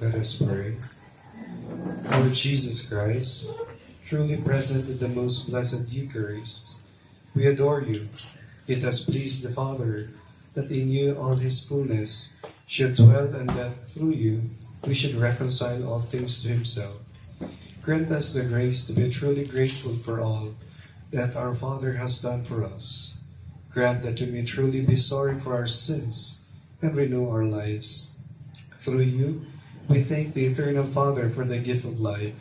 Let us pray. Lord Jesus Christ, truly present at the most blessed Eucharist, we adore you. It has pleased the Father that in you all his fullness should dwell, and that through you we should reconcile all things to himself. Grant us the grace to be truly grateful for all that our Father has done for us. Grant that we may truly be sorry for our sins and renew our lives. Through you, we thank the Eternal Father for the gift of life.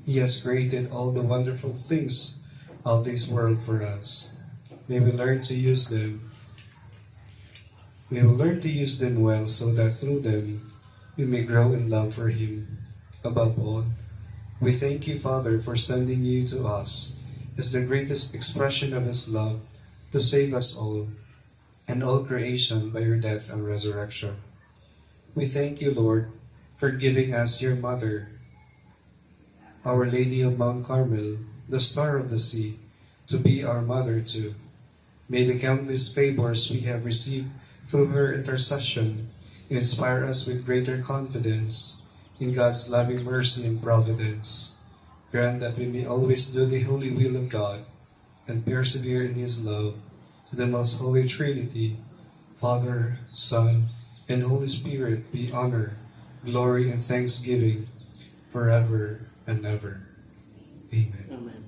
He has created all the wonderful things of this world for us. May we learn to use them. We will learn to use them well, so that through them we may grow in love for Him. Above all, we thank you, Father, for sending you to us as the greatest expression of His love to save us all and all creation by your death and resurrection. We thank you, Lord, for giving us your Mother, Our Lady of Mount Carmel, the Star of the Sea, to be our Mother too. May the countless favors we have received through her intercession inspire us with greater confidence in God's loving mercy and providence. Grant that we may always do the holy will of God and persevere in His love, to the most holy Trinity, Father, Son, and Holy Spirit be honor, glory, and thanksgiving forever and ever. Amen. Amen.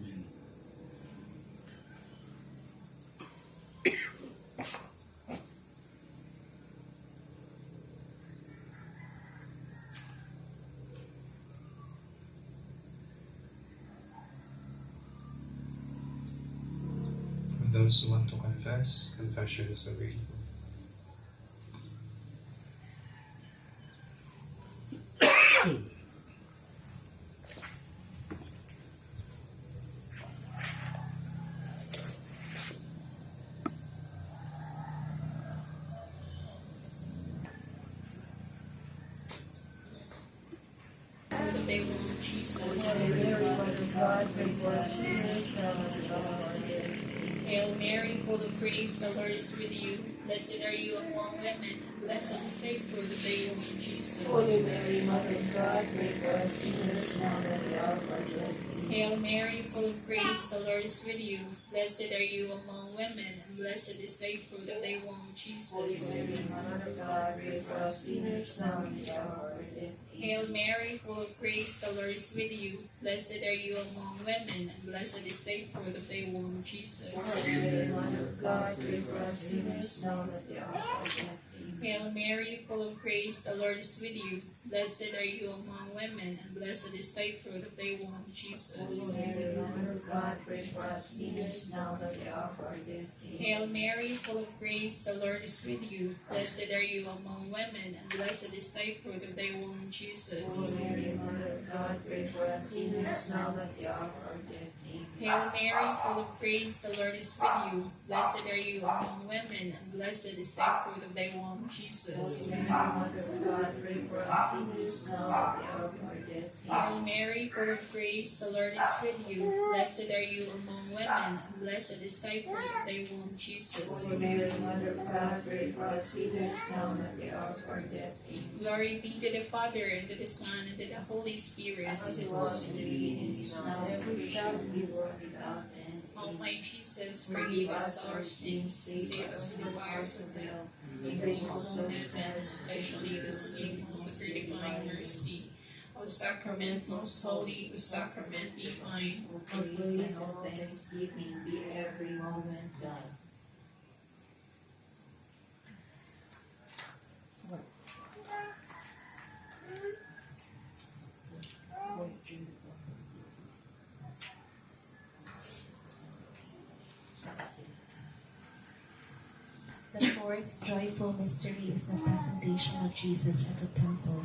For those who want to confess, confession is available. They want Jesus. Hail Mary, full of grace, the Lord is with you. Blessed are you among women, and blessed is the fruit of thy womb, Jesus. Holy Mary, Mother of God, pray for us sinners now and at the hour of our death. Hail Mary, full of grace, the Lord is with you. Blessed are you among women, and blessed is the fruit of thy womb, Jesus. Holy Mary, Mother of God, pray for us sinners now and at the hour of our death. Hail Mary, full of grace, the Lord is with you. Blessed are you among women, and blessed is the fruit of thy womb, Jesus. Holy Mary, Mother of God, pray for us sinners now and at the hour of our death. Hail Mary, full of grace, the Lord is with you. Blessed are you among women, and blessed is the fruit of thy womb, Jesus. Holy Mary, Mother of God, pray for us sinners now and at the hour of our death. Hail Mary, full of grace, the Lord is with you. Blessed are you among women, and blessed is the fruit of thy womb, Jesus. Holy Mary, Mother of God, pray for us sinners now and at the hour of our death. Hail Mary, full of grace, the Lord is with you. Blessed are you among women, and blessed is the fruit of thy womb, Jesus. Holy Mary, Mother of God, pray for us sinners now and at the hour of our death. Hail Mary, full of grace, the Lord is with you. Blessed are you among women, and blessed is thy fruit of thy womb, Jesus. Holy Mary, Mother of God, pray for us sinners now and at the hour of our death. Glory be to the Father, and to the Son, and to the Holy Spirit. As it was in the beginning, is now, and ever shall be, world without end. O my Jesus, forgive us our sins, save us from the fires of hell, and bring all souls to heaven, especially those in need most of your divine mercy. O Sacrament most holy, O Sacrament divine, O praise and all thanksgiving be every moment done. The fourth joyful mystery is the presentation of Jesus at the temple.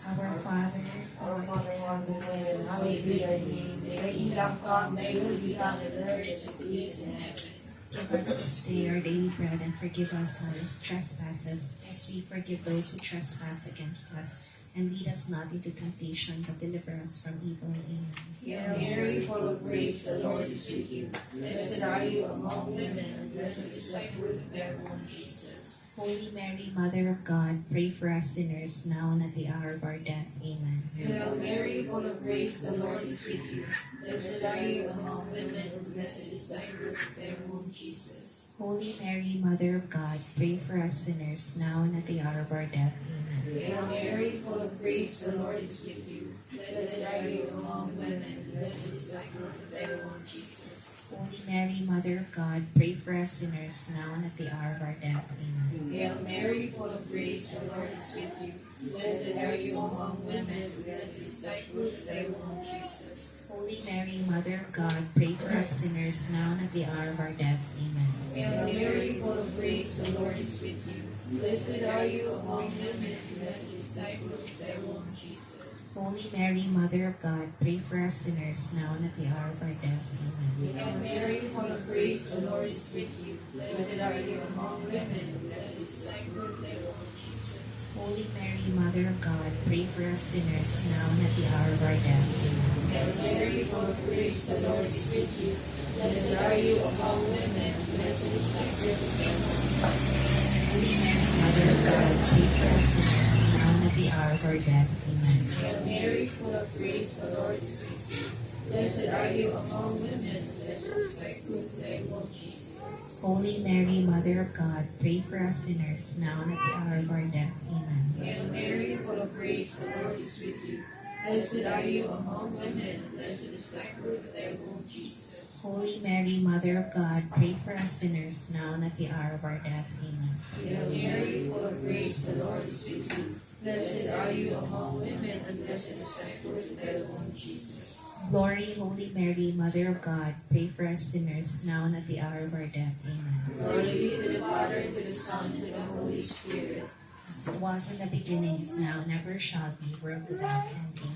Our Father, Our Father who art in heaven, hallowed be thy name. Thy kingdom come, thy will be done on earth as it is in heaven. give us this day our daily bread, and forgive us our trespasses, as we forgive those who trespass against us. And lead us not into temptation, but deliver us from evil. Amen. Hail Mary, full of grace, the Lord is with you. Blessed are you among women, and blessed is thy fruit of thy womb, Jesus. Holy Mary, Mother of God, pray for us sinners, now and at the hour of our death. Amen. Hail Mary, full of grace, the Lord is with you. Blessed are you among women, and blessed is thy fruit of thy womb, Jesus. Holy Mary, Mother of God, pray for us sinners, now and at the hour of our death. Amen. Hail Mary, full of grace, the Lord is with you. Blessed are you among women, and blessed is thy fruit of thy womb, Jesus. Holy Mary, Mother of God, pray for us sinners, now and at the hour of our death. Amen. Hail Mary, full of grace, the Lord is with you. Blessed are you among women, and blessed is thy fruit of thy womb, Jesus. Holy Mary, Mother of God, pray for us sinners, now and at the hour of our death. Amen. Hail Mary, full of grace, the Lord is with you. Blessed are you among women, and blessed is thy fruit of thy womb, Jesus. Holy Mary, Mother of God, pray for us sinners, now and at the hour of our death. Amen. Hail Mary, full of grace, the Lord is with you. Blessed are you among women, and blessed is thy fruit of thy womb, Jesus. Holy Mary, Mother of God, pray for us sinners, now and at the hour of our death. Amen. Hail Mary, full of grace, the Lord is with you. Blessed are you among women, and blessed is thy fruit of thy womb. Holy Mary, Mother of God, pray for us sinners, now and at the hour of our death. Amen. Hail Mary, full of grace, the Lord is with you. Blessed are you among women, and blessed is thy fruit of thy womb, Jesus. Holy Mary, Mother of God, pray for us sinners, now and at the hour of our death. Amen. Hail Mary, full of grace, the Lord is with you. Blessed are you among women, and blessed is thy fruit of thy womb, Jesus. Holy Mary, Mother of God, pray for us sinners, now and at the hour of our death. Amen. Hail Mary, full of grace, the Lord is with you. Blessed are you among women, and blessed is thy fruit of thy womb, Jesus. Glory, Holy Mary, Mother of God, pray for us sinners, now and at the hour of our death. Amen. Glory be to the Father, and to the Son, and to the Holy Spirit. As it was in the beginning, is now, and ever shall be, world without end. Amen.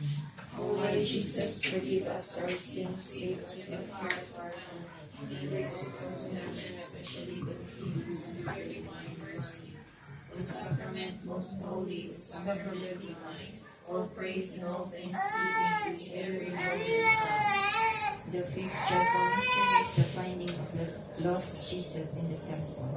O my Jesus, forgive us our sins, save us from the fire of our and lead us from heaven, especially the sinners of your divine mercy. O Sacrament most holy, O Sacrament divine, all praise and all thanksgiving to every moment. The fifth joyful mystery is the finding of the lost Jesus in the temple.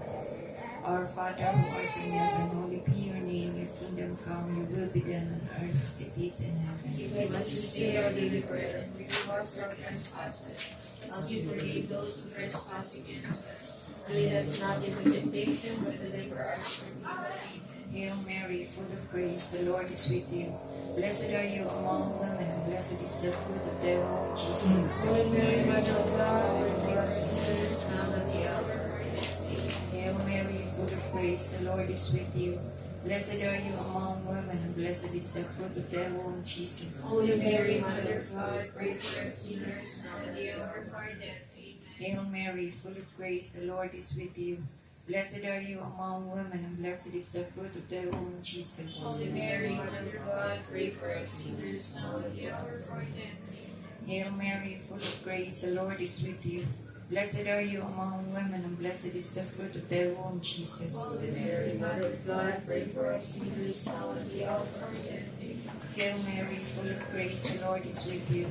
Our Father who art in heaven, hallowed be your name, your kingdom come, your will be done on earth as it is in heaven. Give us this day our daily bread, and forgive us our trespasses, as we forgive those who trespass against us. And lead us not into temptation, but deliver us from evil. Amen. Hail Mary, full of grace, the Lord is with you. Blessed are you among women, and blessed is the fruit of thy womb, Jesus. Holy Mary, Mother of God, pray for us sinners, now and at the hour of our death. Amen. Hail Mary, full of grace, the Lord is with you. Blessed are you among women, and blessed is the fruit of thy womb, Jesus. Holy Mary, Mother of God, pray for us sinners, now and at the hour of our death. Amen. Hail Mary, full of grace, the Lord is with you. Blessed are you among women, and blessed is the fruit of thy womb, Jesus. Holy Mary, Mother of God, pray for us sinners, now and at the hour of our death. Amen. Hail Mary, full of grace, the Lord is with you. Blessed are you among women, and blessed is the fruit of thy womb, Jesus. Holy Mary, Mother of God, pray for us sinners now and at the hour of our death. Amen. Hail Mary, full of grace, the Lord is with you.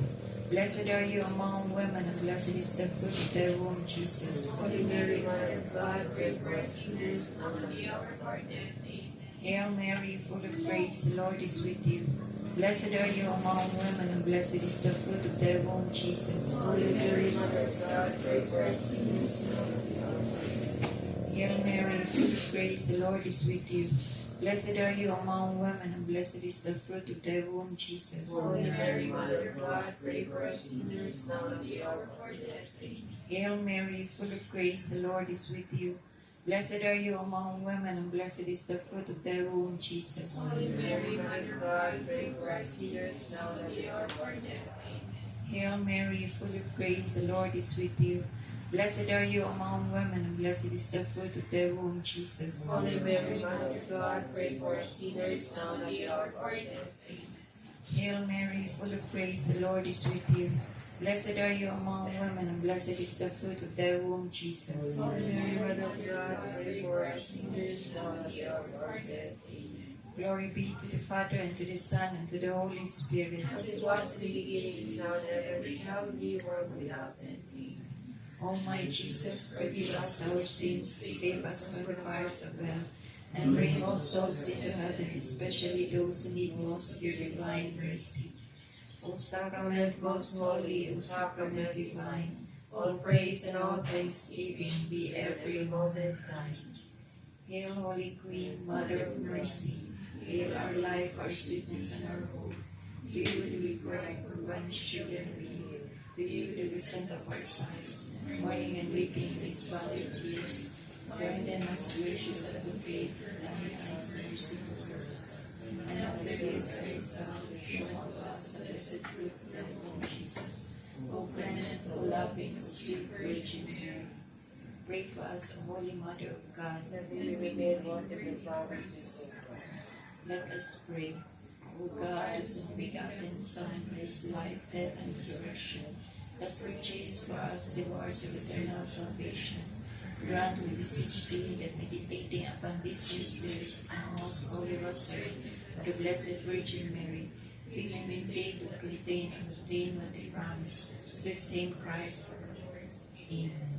Blessed are you among women, and blessed is the fruit of thy womb, Jesus. Holy Mary, Mother of God, pray for us sinners now and at the hour of our death. Amen. Hail Mary, full of grace, the Lord is with you. Blessed are you among women, and blessed is the fruit of thy womb, Jesus. Holy Mary, Mother of God, pray for us sinners now and at the hour of our death. Hail Mary, full of grace, the Lord is with you. Blessed are you among women, and blessed is the fruit of thy womb, Jesus. Holy Mary, Mother of God, pray for us sinners now and at the hour of our death. Amen. Hail Mary, full of grace, the Lord is with you. Blessed are you among women, and blessed is the fruit of thy womb, Jesus. Holy Mary, Mother of God, pray for us sinners now and at the hour of our death. Amen. Hail Mary, full of grace, the Lord is with you. Blessed are you among women, and blessed is the fruit of thy womb, Jesus. Holy Mary, Mother of God, pray for us sinners now and at the hour of our death. Amen. Hail Mary, full of grace, the Lord is with you. Blessed are you among women, and blessed is the fruit of thy womb, Jesus. Holy Mary, Mother of God, pray for us sinners now and at the hour of our death. Amen. Glory be to the Father, and to the Son, and to the Holy Spirit. As it was in the beginning, is now and ever shall be, world without end. Amen. O my Jesus, forgive us our sins, save us from the fires of hell, and bring all souls into heaven, especially those who need most of your divine mercy. O sacrament most holy, O sacrament divine, all praise and all thanksgiving be every moment thine. Hail, Holy Queen, Mother of Mercy, hail our life, our sweetness, and our hope. To you do we cry, poor banished children we. To you do we send up our sighs, mourning and weeping in this valley of tears. Turn then us gracious advocate, thine eyes mercy towards us. And after this our salvation, show us the blessed fruit of thy womb, Jesus. O clement, O loving, O sweet Virgin Mary, pray for us, O Holy Mother of God, That we may be made one with the Father, Jesus Christ. let us pray. O God, whose only begotten Son, by his life, death, and resurrection, has purchased for us the rewards of eternal salvation, grant, we beseech thee, that meditating upon these mysteries and most holy rosary of the Blessed Virgin Mary, we may meditate to contain and obtain what they promise, through the same Christ our Lord. Amen.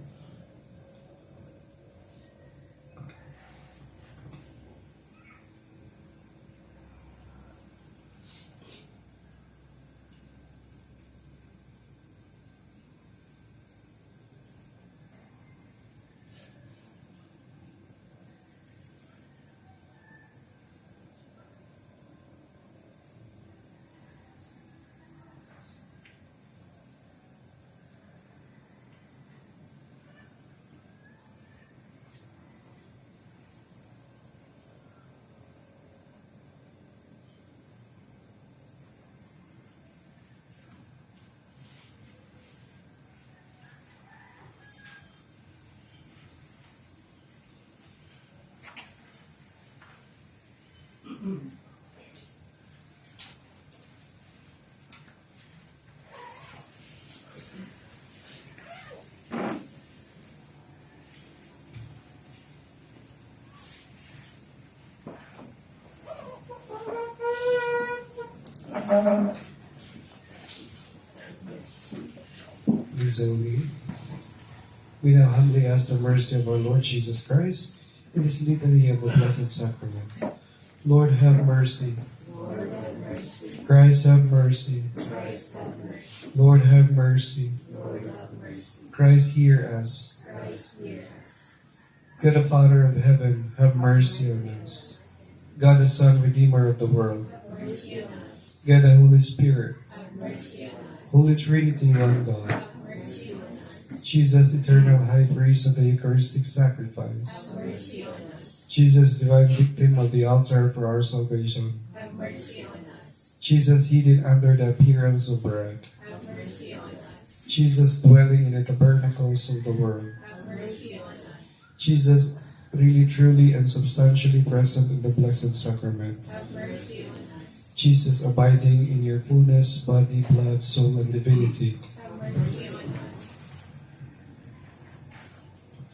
Please, O we now humbly ask the mercy of our Lord Jesus Christ in this litany of the Blessed Sacrament. Lord, have mercy. Lord, have mercy. Christ, have mercy. Christ, have mercy. Lord, have mercy. Lord, have mercy. Christ, hear us. Christ, hear us. God the Father of heaven, have mercy on us. God the Son, Redeemer of the world. Have mercy on us. God the Holy Spirit. Have mercy on us. Holy Trinity, one God. Have mercy on us. Jesus, eternal high priest of the Eucharistic sacrifice. Have mercy on us. Jesus, divine victim of the altar for our salvation. Have mercy on us. Jesus, hidden under the appearance of bread. Have mercy on us. Jesus, dwelling in the tabernacles of the world. Have mercy on us. Jesus, really, truly, and substantially present in the Blessed Sacrament. Have mercy on us. Jesus abiding in your fullness, body, blood, soul, and divinity. Have mercy on us.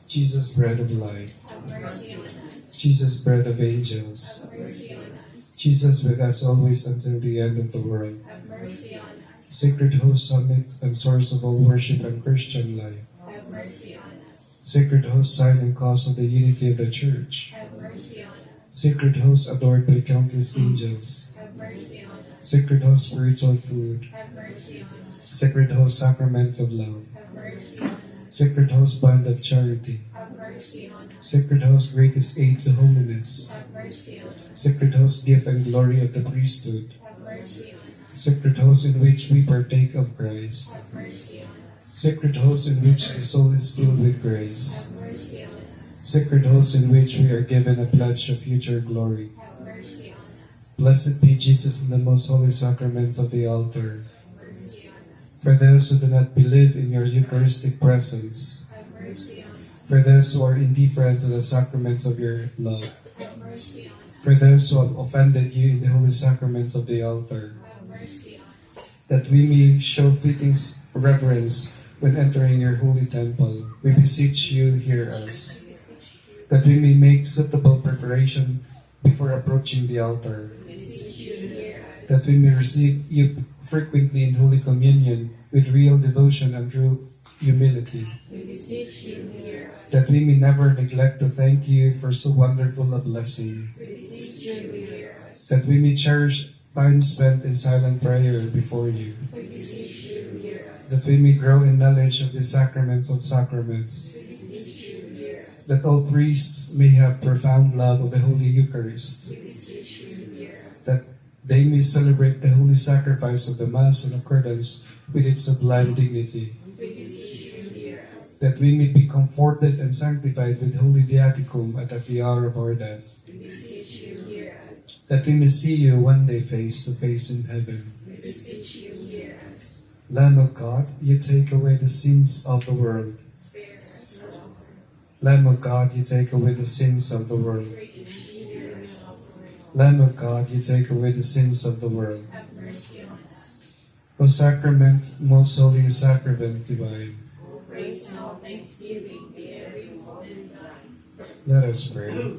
Jesus, bread of life. Have mercy on us. Jesus, bread of angels. Have mercy on us. Jesus with us always until the end of the world. Have mercy on us. Sacred host, summit, and source of all worship and Christian life. Have mercy on us. Sacred host, sign and cause of the unity of the Church. Have mercy on us. Sacred host, adored by countless angels. Have mercy on us. Sacred host, spiritual food. Have mercy on us. Sacred host, sacrament of love. Have mercy on us. Sacred host, bond of charity. Have mercy on us. Sacred host, greatest aid to holiness. Have mercy on us. Sacred host, gift and glory of the priesthood. Have mercy on us. Sacred host in which we partake of Christ. Have mercy on us. Sacred host in which the soul is filled with grace. Have mercy on us. Sacred host in which we are given a pledge of future glory. Have mercy on us. Blessed be Jesus in the most holy sacraments of the altar. Have mercy on us. For those who do not believe in your Eucharistic presence. Have mercy on us. For those who are indifferent to the sacraments of your love. Have mercy on us. For those who have offended you in the holy sacraments of the altar. Have mercy on us. That we may show fitting reverence when entering your holy temple, we beseech you, hear us. That we may make suitable preparation before approaching the altar. Beseech you, hear us. That we may receive you frequently in Holy Communion with real devotion and true humility. We beseech you, hear us. That we may never neglect to thank you for so wonderful a blessing. We beseech you, hear us. That we may cherish time spent in silent prayer before you. We beseech you, hear us. That we may grow in knowledge of the sacraments of sacraments. We beseech you, hear us. That all priests may have profound love of the Holy Eucharist. We beseech you, hear us. That they may celebrate the holy sacrifice of the Mass in accordance with its sublime dignity. We beseech you, hear us. That we may be comforted and sanctified with holy viaticum at the hour of our death. We beseech you, hear us. That we may see you one day face to face in heaven. We beseech you, hear us. Lamb of God, you take away the sins of the world. Spare us, Lord. Lamb of God, you take away the sins of the world. Great and hear us, Lord. Lamb of God, you take away the sins of the world. Have mercy on us. O sacrament, most holy sacrament divine. Praise and all thanksgiving be every moment thine. Let us pray.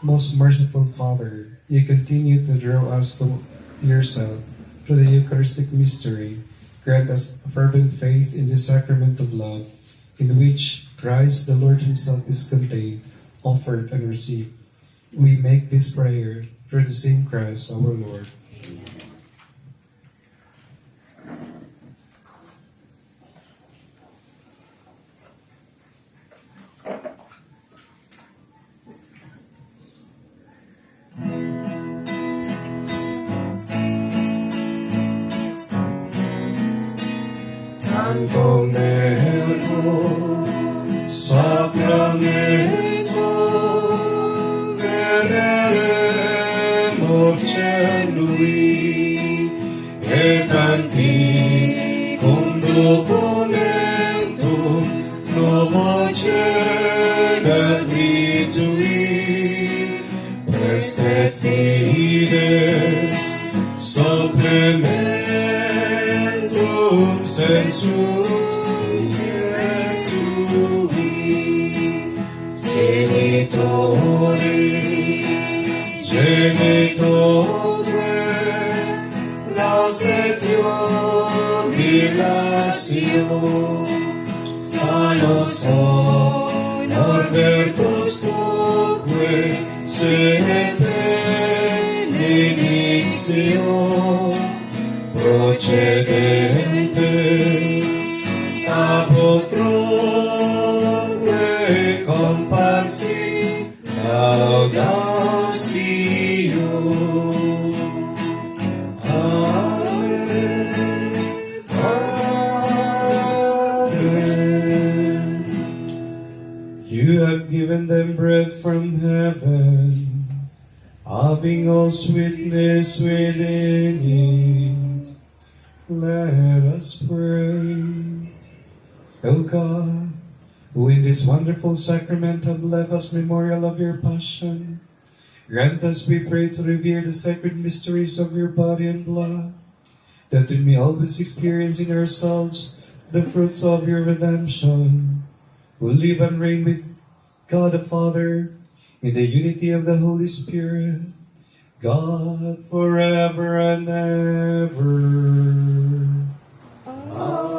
Most merciful Father, you continue to draw us to yourself through the Eucharistic mystery. Grant us a fervent faith in the sacrament of love, in which Christ the Lord himself is contained, offered, and received. We make this prayer through the same Christ our Lord. Antonello, Sacramento, veneremur celui, et anticum documentum novo cedet litui, prestet fides supplementum sensum genitore lausetio dilatio salos honor virtus quoque sed benedictio procedente ab utroque comparsi laudatio. Amen. Amen. You have given them bread from heaven, having all sweetness within it. Let us pray. O God, who in this wonderful sacrament have left us memorial of your passion, Grant us, we pray, to revere the sacred mysteries of your body and blood, that we may always experience in ourselves the fruits of your redemption, who live and reign with God the Father, in the unity of the Holy Spirit, God forever and ever. Amen.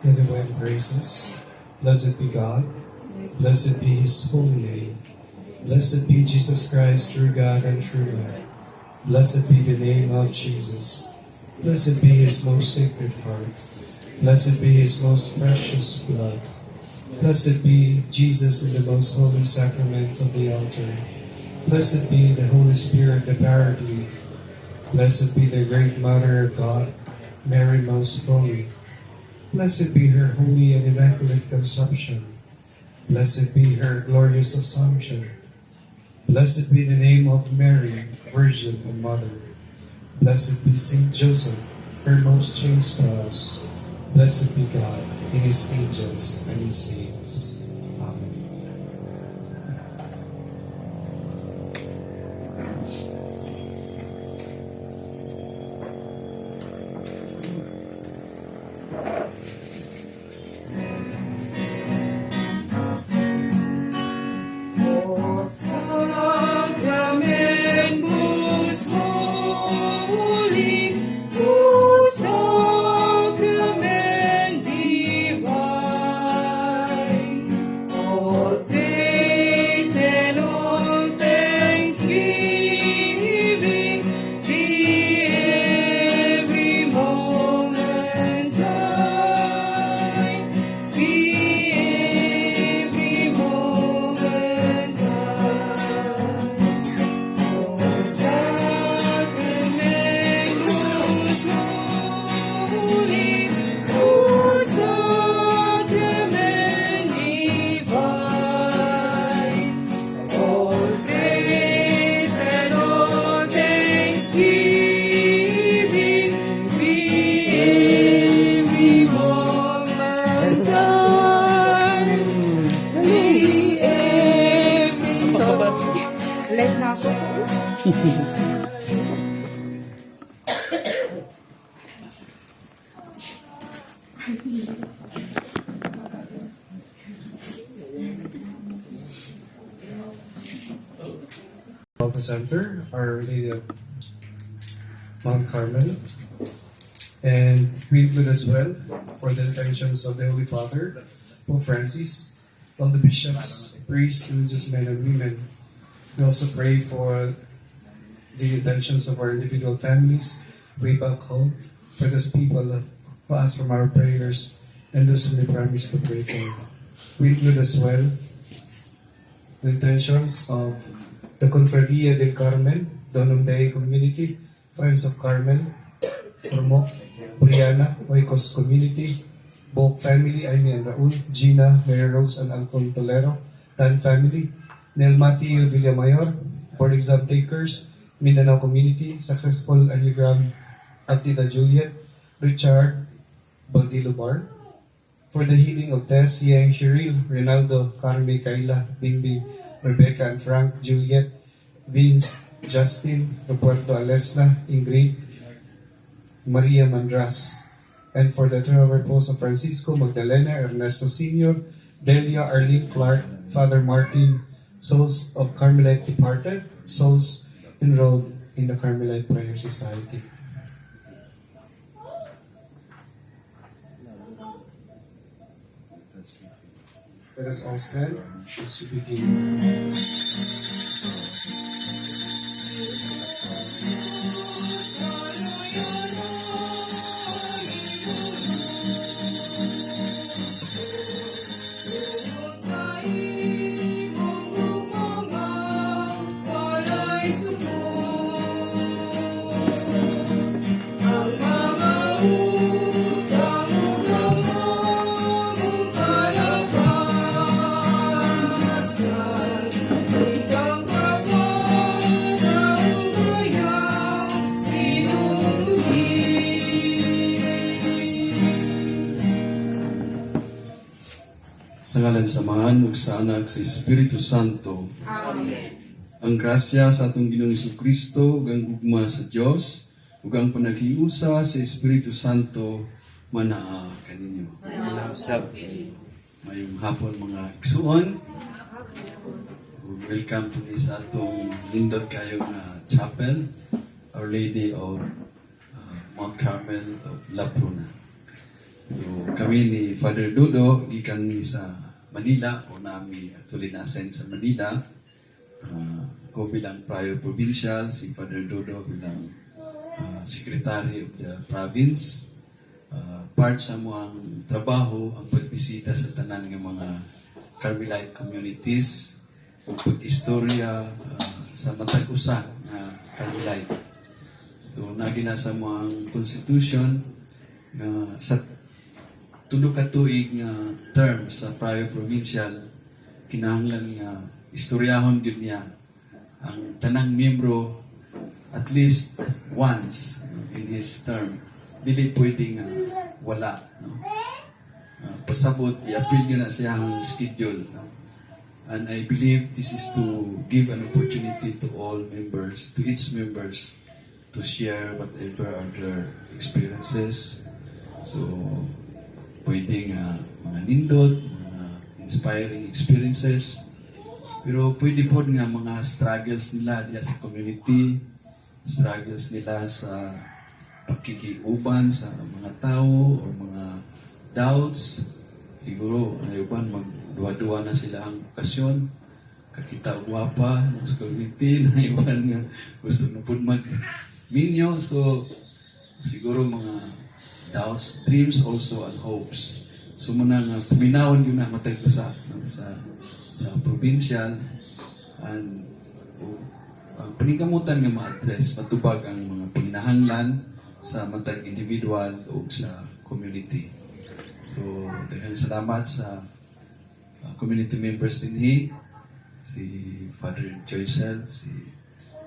In the way praises, blessed be God, blessed be his holy name, blessed be Jesus Christ, true God and true man. Blessed be the name of Jesus, blessed be his most sacred heart, blessed be his most precious blood, blessed be Jesus in the most holy sacrament of the altar, blessed be the Holy Spirit, the Paraclete, blessed be the great Mother of God, Mary most holy. Blessed be her holy and immaculate conception. Blessed be her glorious assumption. Blessed be the name of Mary, Virgin and Mother. Blessed be Saint Joseph, her most chaste spouse. Blessed be God in his angels and his saints. Amen. O sacramentus holy, O sacrament divine, all praise and all thanksgiving be every moment thine, be every moment thine. O sacramentus holy, O sacrament divine, all praise and all thanksgiving be every moment thine, be every Late na ako. Altar Center, Our Lady of Mount Carmel, and we include as well for the intentions of the Holy Father, Pope Francis, all the bishops, priests, religious men and women. We also pray for the intentions of our individual families way back home, for those people who ask from our prayers, and those whom we promise to pray for. We include as well the intentions of the Confradia del Carmen, Donum Dei Community, Friends of Carmen, Ormoc, Brianna, Oikos Community, Bok Family, Amy and Raul, Gina, Mary Rose and Alcon Tolero, Tan Family, Nel Matthew Villamayor, Board Exam Takers, Mindanao Community, Successful Angiogram at Tita Juliet, Richard Baldilo Bar, for the healing of Tess, Yang, Cheryl, Ronaldo, Carme, Kayla, Bingbi, Rebecca and Frank, Juliet, Vince, Justin Roberto Alesna, Ingrid, Maria Mandras, and for the eternal repose of Francisco Magdalena Ernesto Sr., Delia Arlene Clark, Father Martin, souls of Carmelite departed, souls enrolled in the Carmelite Prayer Society. Let us all stand as we begin. Sa ngalan samahan ug sa anak sa Espiritu Santo. Amen. Ang grasya sa atong Ginoong Jesucristo ug ang gugma sa Dios ug ang panaghiusa sa Espiritu Santo manaa kaninyo. Mayong hapon mga igsuon. Welcome to this atong nindot kayo nga chapel, Our Lady of Mount Carmel of La Pruna. So, kami ni Father Dodo, gikan sa Manila, o nami actually nasen sa Manila. Ako bilang Prior Provincial, si Father Dodo bilang Secretary of the Province. Part sa mga trabaho ang pagbisita sa tanan ng mga Carmelite communities o pag-istorya sa matag usa na Carmelite. So, nagina sa mga constitution na sa tulo ka tuig nga term sa Prior Provincial, kinahanglan nga istoryahon gyud niya ang tanang miyembro at least once in his term. Dili pwedeng wala. No? Pasabot, i-appeal na siya ang schedule. No? And I believe this is to give an opportunity to all members, to each members, to share whatever are their experiences. So, pwedeng mga nindot, mga inspiring experiences. Pero pwede po nga mga struggles nila diya sa community, struggles nila sa pagkikiuban sa mga tao o mga doubts. Siguro, ayuban, magduwa-duwa na sila ang okasyon. Kakita o guwapa sa community, ayuban nga gusto na po mag-minyo. So, siguro mga doubts, dreams also, and hopes. So muna nga, puminawon yun na matagpusa no, sa provincial and panikamutan nga ma-address, matubag ang mga pinahanglan sa matag individual o sa community. So, daghang salamat sa community members din si Father Joycel, si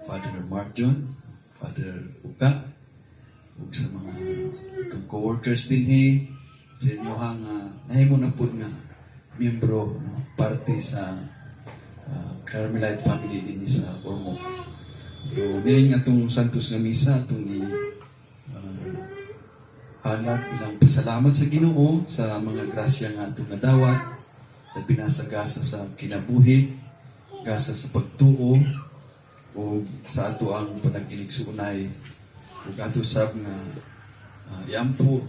Father Marjon, Father Uka, ug sa mga itong co-workers din sa inyo hang nahimo na po nga miyembro, no, parte sa Carmelite family din sa Ormoc. So, niling atong Santos nga Misa, atong halat ilang pasalamat sa Ginoo sa mga grasya nga atong nadawat na pinasagasa sa kinabuhi, gasa sa pagtuo o sa ato ang panag-iligsuunay ug ato sab nga iampo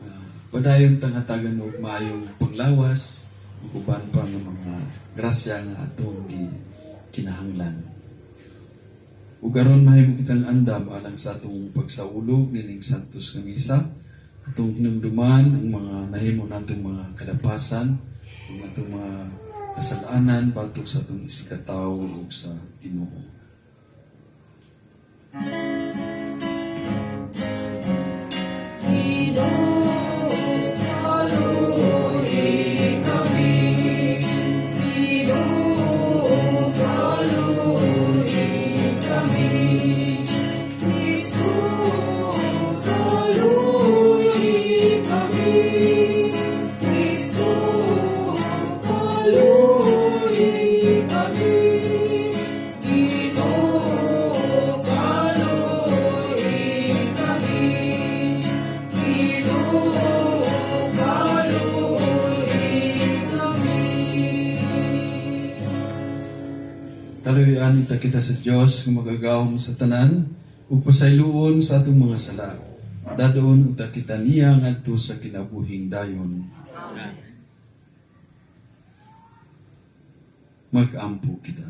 padayon tangatagan og maayong panglawas ug uban pa ng mga grasya nga atong kinahanglan. Ug aron mahimo kitang andam alang sa atong pagsaulog nining Santos nga Misa, atong hinumduman ang mga nahimo natong mga kalapasan ug atong mga kasalanan batok sa atong isikataw ug sa Ginoo. Ito ta kita sa Dios nga magagahom sa tanan ug pasayloon sa atong mga sala. Dadoon uta kita niya ngadto sa kinabuhing dayon. Mag-ampo kita.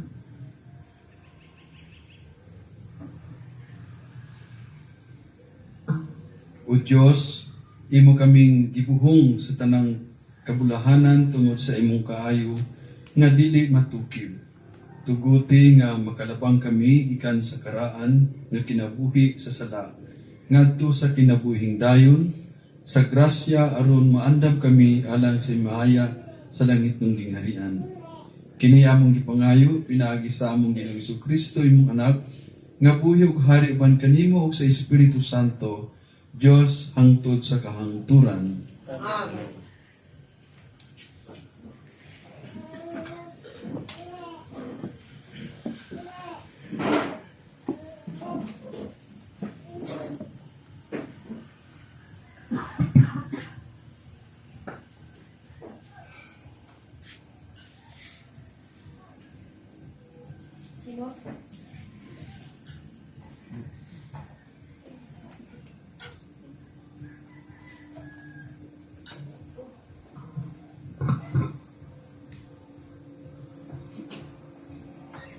O Diyos, imo kaming gibuhong sa tanang kabulahanan tungod sa imong kaayo nga dili matukib. Tuguti nga makalabang kami gikan sa karaan nga kinabuhi sa sala ngadto sa kinabuhing dayon sa grasya aron maandam kami alang sa mahaya sa langit ng gingharian. Kini among gipangayo pinaagi sa among Ginoong Jesucristo imong anak nga buhi ug hari uban kanimo ug sa Espiritu Santo Dios hangtod sa kahangturan. Amen.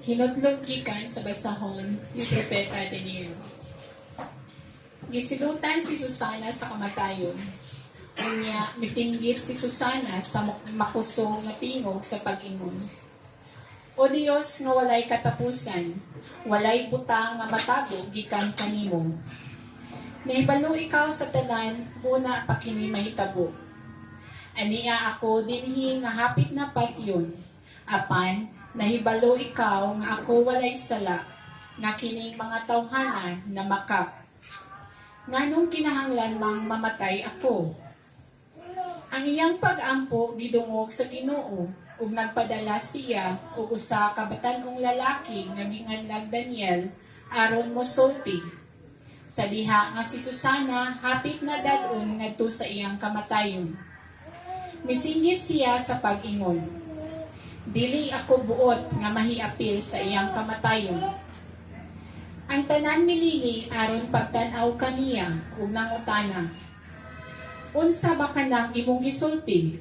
Hinudlog gikan sa basahon ni Propeta Daniel. Gisilutan si Susana sa kamatayon. Unya, misinggit si Susana sa makusog nga tingog sa pag-ingon. O Dios nga walay katapusan, walay butang nga matagog gikan kanimo. Nahibalo ikaw sa tanan, una pa kini mahitabo. Aniya ako dinhi nga hapit na patyon, apan nahibalo ikaw nga ako walay sala, nga kining mga tawhana na makak. Nganong kinahanglan mang mamatay ako? Ang iyang pag-ampo gidungog sa Ginoo, ug nagpadala siya ug usa ka batan-ong lalaki nga ginganlag Daniel aron mosulti. Sa diha nga si Susana hapit na dadon ngadto sa iyang kamatayon. Misinggit siya sa pag-ingon. Dili ako buot nga mahiapil sa iyang kamatayon. Ang tanan milini aron pagtan-aw kaniya ug nangutana. Unsa ba kanang imong gisulti?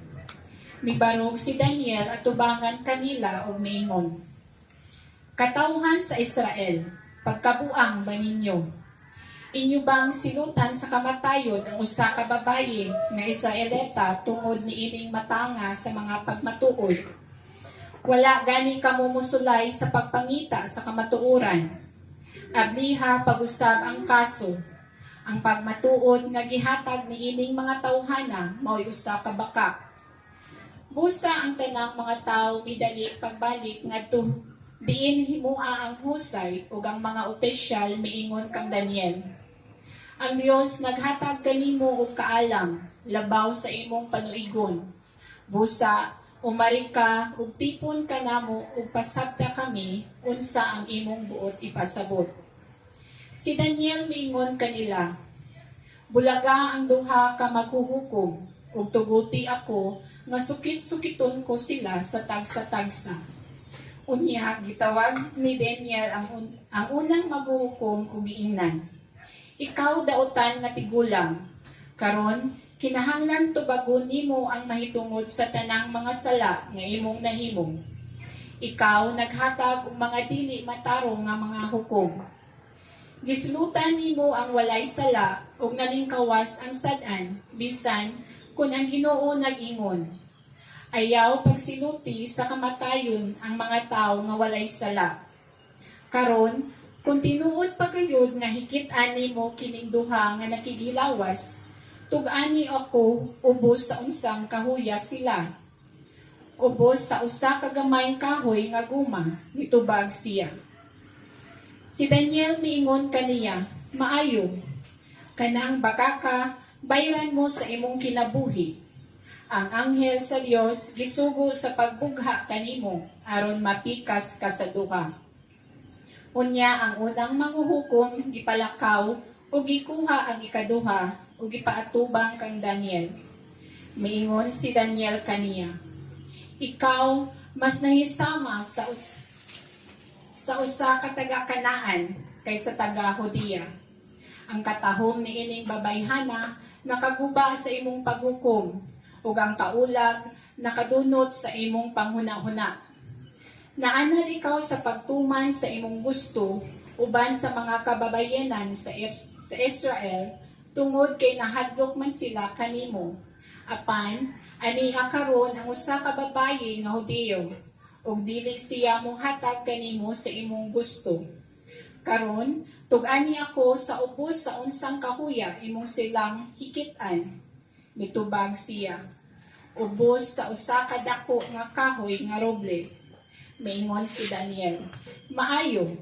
Mibarog si Daniel at tubangan kanila ug miingon. Katawhan sa Israel, pagkabuang ba ninyo? Inyo bang silutan sa kamatayon ang usa ka babaye nga Israelita tungod ni ining matanga sa mga pagmatuod? Wala gani kamo musulay sa pagpangita sa kamatuoran. Abliha pag-usab ang kaso. Ang pagmatuod nga gihatag ni ining mga tawhana mao'y usa ka bakak. Busa ang tanang mga tawo midali pagbalik ngadto diin himua ang husay ug ang mga opisyal miingon kang Daniel. Ang Dios naghatag kanimo og kaalam labaw sa imong panuigon. Busa umari ka ug tipon ka namo ug pasabta kami unsa ang imong buot ipasabot. Si Daniel miingon kanila, bulaga ang duha ka maghuhukom ug tuguti ako nga sukit-sukiton ko sila sa tagsa-tagsa. Unya gitawag ni Daniel ang unang maghuhukom ug giingnan. Ikaw daotan nga tigulang, karon kinahanglan tubagon nimo ang mahitungod sa tanang mga sala nga imong nahimo. Ikaw naghatag og mga dili matarong nga mga hukom. Gislutan nimo ang walay sala ug nalingkawas ang sad-an bisan kun ang Ginoo nag-ingon. Ayaw pagsiluti sa kamatayon ang mga tawo nga walay sala. Karon kung tinuod pa gayud nga hikit-ani mo kining duha nga nakigilawas, tug-ani ako ubos sa unsang kahuya sila. Ubos sa usa ka gamayng kahoy nga guma, nitubag siya. Si Daniel miingon kaniya, maayo, kanang bakaka, bayran mo sa imong kinabuhi. Ang anghel sa Dios gisugo sa pagbugha kanimo aron mapikas ka sa duha. Unya ang unang manghuhukom ipalakaw ug gikuha ang ikaduha ug gipaatubang kang Daniel. Miingon si Daniel kaniya, ikaw mas nahisama sa sa usa ka taga-Kanaan kaysa taga-Hudiya. Ang katahom ni ining babayhana nakaguba sa imong paghukom ug ang kaulag nakadunot sa imong panghuna-huna. Naanad ikaw sa pagtuman sa imong gusto uban sa mga kababayenan sa Israel tungod kay nahadlok man sila kanimo. Apan aniha karon ang usa ka babaye nga Hudiyo ug dili siya mohatag kanimo sa imong gusto. Karon tug-ani ako sa ubos sa unsang kahuya imong silang hikit-an. Mitubag siya. Ubos sa usa ka dako nga kahoy nga roble. Maingon si Daniel, maayo,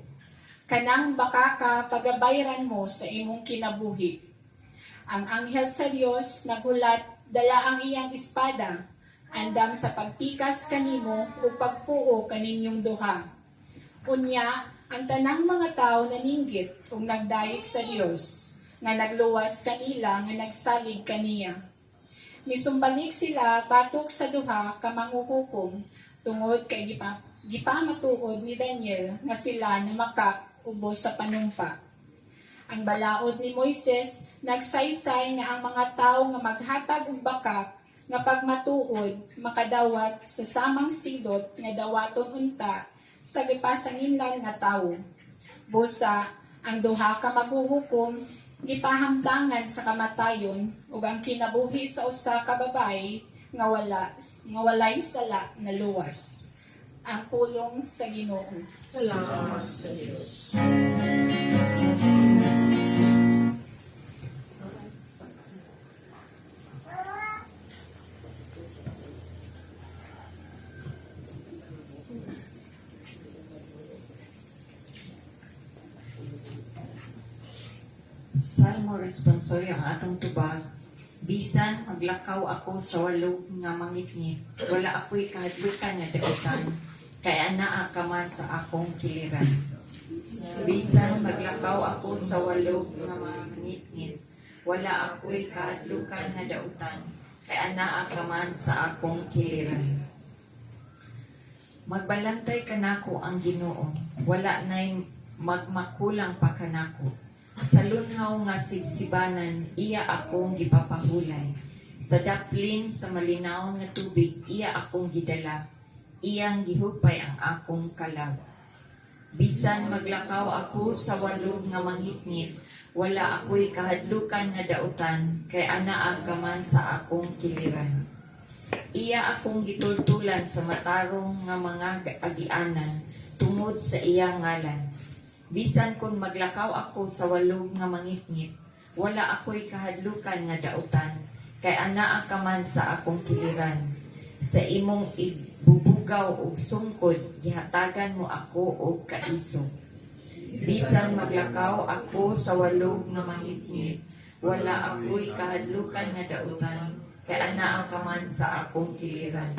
kanang baka ka pagabayran mo sa imong kinabuhi. Ang anghel sa Dios naghulat dala ang iyang espada, andam sa pagpikas kanimo ug pagpuo kaninyong duha. Unya, ang tanang mga tao naninggit ug nagdayeg sa Dios, nga nagluwas kanila nga nagsalig kaniya. Misumbalik sila batok sa duha ka manghuhukom tungod kay gipamatuod ni Daniel nga sila na makaubos sa panumpa. Ang balaod ni Moises nagsaysay nga ang mga tao nga maghatag og bakak nga pagmatuod makadawat sa samang sidot nga dawaton unta sa gipasanginlan nga tawo. Busa ang duha ka maghuhukom gipahamtangan sa kamatayon ug ang kinabuhi sa usa ka babaye nga walay sala na luwas. Ang pulong sa Ginoo. Salamat sa Diyos. Salmo responsorio ang atong tubag. Bisan maglakaw ako sa walog nga mangitngit, wala ako'y kahadlukan nga dautan, kay anaa ka man sa akong kiliran. Bisan maglakaw ako sa walog nga mangitngit, wala ako'y kahadlukan nga dautan, kay anaa ka man sa akong kiliran. Magbalantay kanako ang Ginoo, wala na'y magmakulang pa kanako. Sa lunhaw nga sigsibanan, iya akong gipapahulay. Sa daplin sa malinaw nga tubig, iya akong gidala. Iyang gihupay ang akong kalaw. Bisan maglakaw ako sa walog nga manghitngit, wala ako'y kahadlukan nga dautan, kay anaa ka man sa akong kiliran. Iya akong gitultulan sa matarong nga mga agianan, tungod sa iyang ngalan. Bisan kung maglakaw ako sa walog nga mangitngit, wala ako'y kahadlukan nga dautan, kay anaa ka man sa akong kiliran. Sa imong ibubugaw og sungkod, gihatagan mo ako og kaiso. Bisan maglakaw ako sa walog nga mangitngit, wala ako'y kahadlukan nga dautan, kay anaa ka man sa akong kiliran.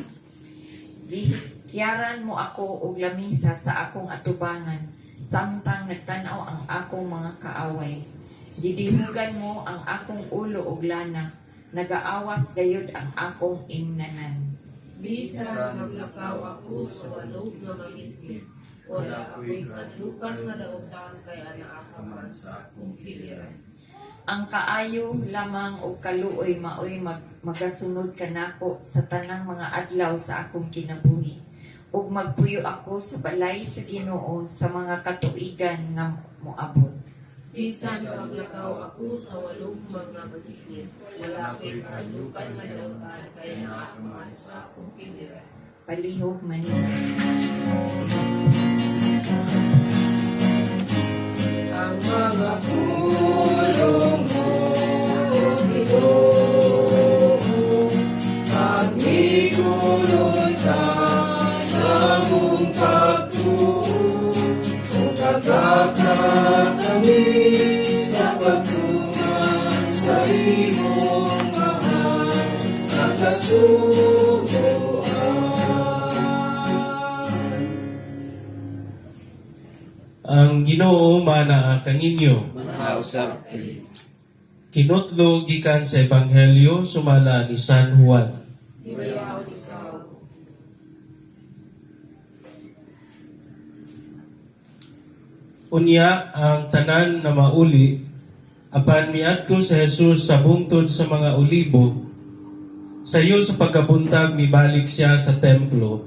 Gihikyaran mo ako og lamisa sa akong atubangan, samtang nagtanaw ang akong mga kaaway. Didihugan mo ang akong ulo og lana, nagaawas gayud ang akong ingnanan. Bisan maglakaw ako sa walog nga mangitngit, wala ako'y kahadlukan nga dautan, kay anaa ka man sa akong kiliran. Ang kaayo lamang og kaluoy maoy magasunod kanako sa tanang mga adlaw sa akong kinabuhi. Ug magpuyo ako sa balay sa Ginoo sa mga katuigan nga moabot. Bisan maglakaw ako sa walog mga mangitngit, wala ako'y kahadlukan nga dautan, kay anaa ka man sa akong kiliran. Palihog Manila. Ang mga pulong mo, Ginoo, pagmigulod ka sa mong pagtuo, o kagaka kami sa pagtuman sa imong mahal na kasuguan. Ang Ginoo manaa kaninyo. Manausap Kinutlo gikan sa Ebanghelyo sumala ni San Juan. Ibayaw ikaw. Unya ang tanan na mauli, apan miadto si Jesus sa bungtod sa mga olibo. Sayo sa pagkabuntag mibalik siya sa templo.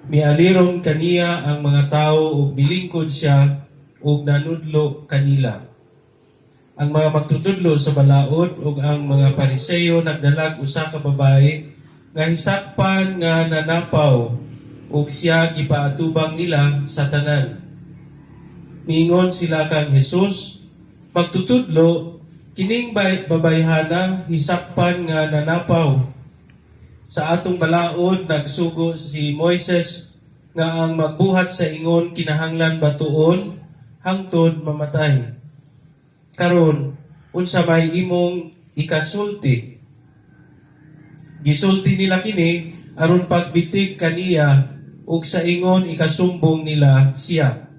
Mialiron kaniya ang mga tao ug milingkod siya ug nanudlo kanila. Ang mga magtutudlo sa balaod ug ang mga Pariseyo nagdalag usa ka babae nga hisakpan nga nanapaw ug siya gipaatubang nila sa tanan. Ningon sila kang Jesus, magtutudlo, kining babayhana hisakpan nga nanapaw. Sa atong balaod, nagsugo si Moises nga ang magbuhat sa ingon kinahanglan batuon hangtod mamatay. Karon, unsa may imong ikasulti? Gisulti nila kini aron pagbitig kaniya ug sa ingon ikasumbong nila siya.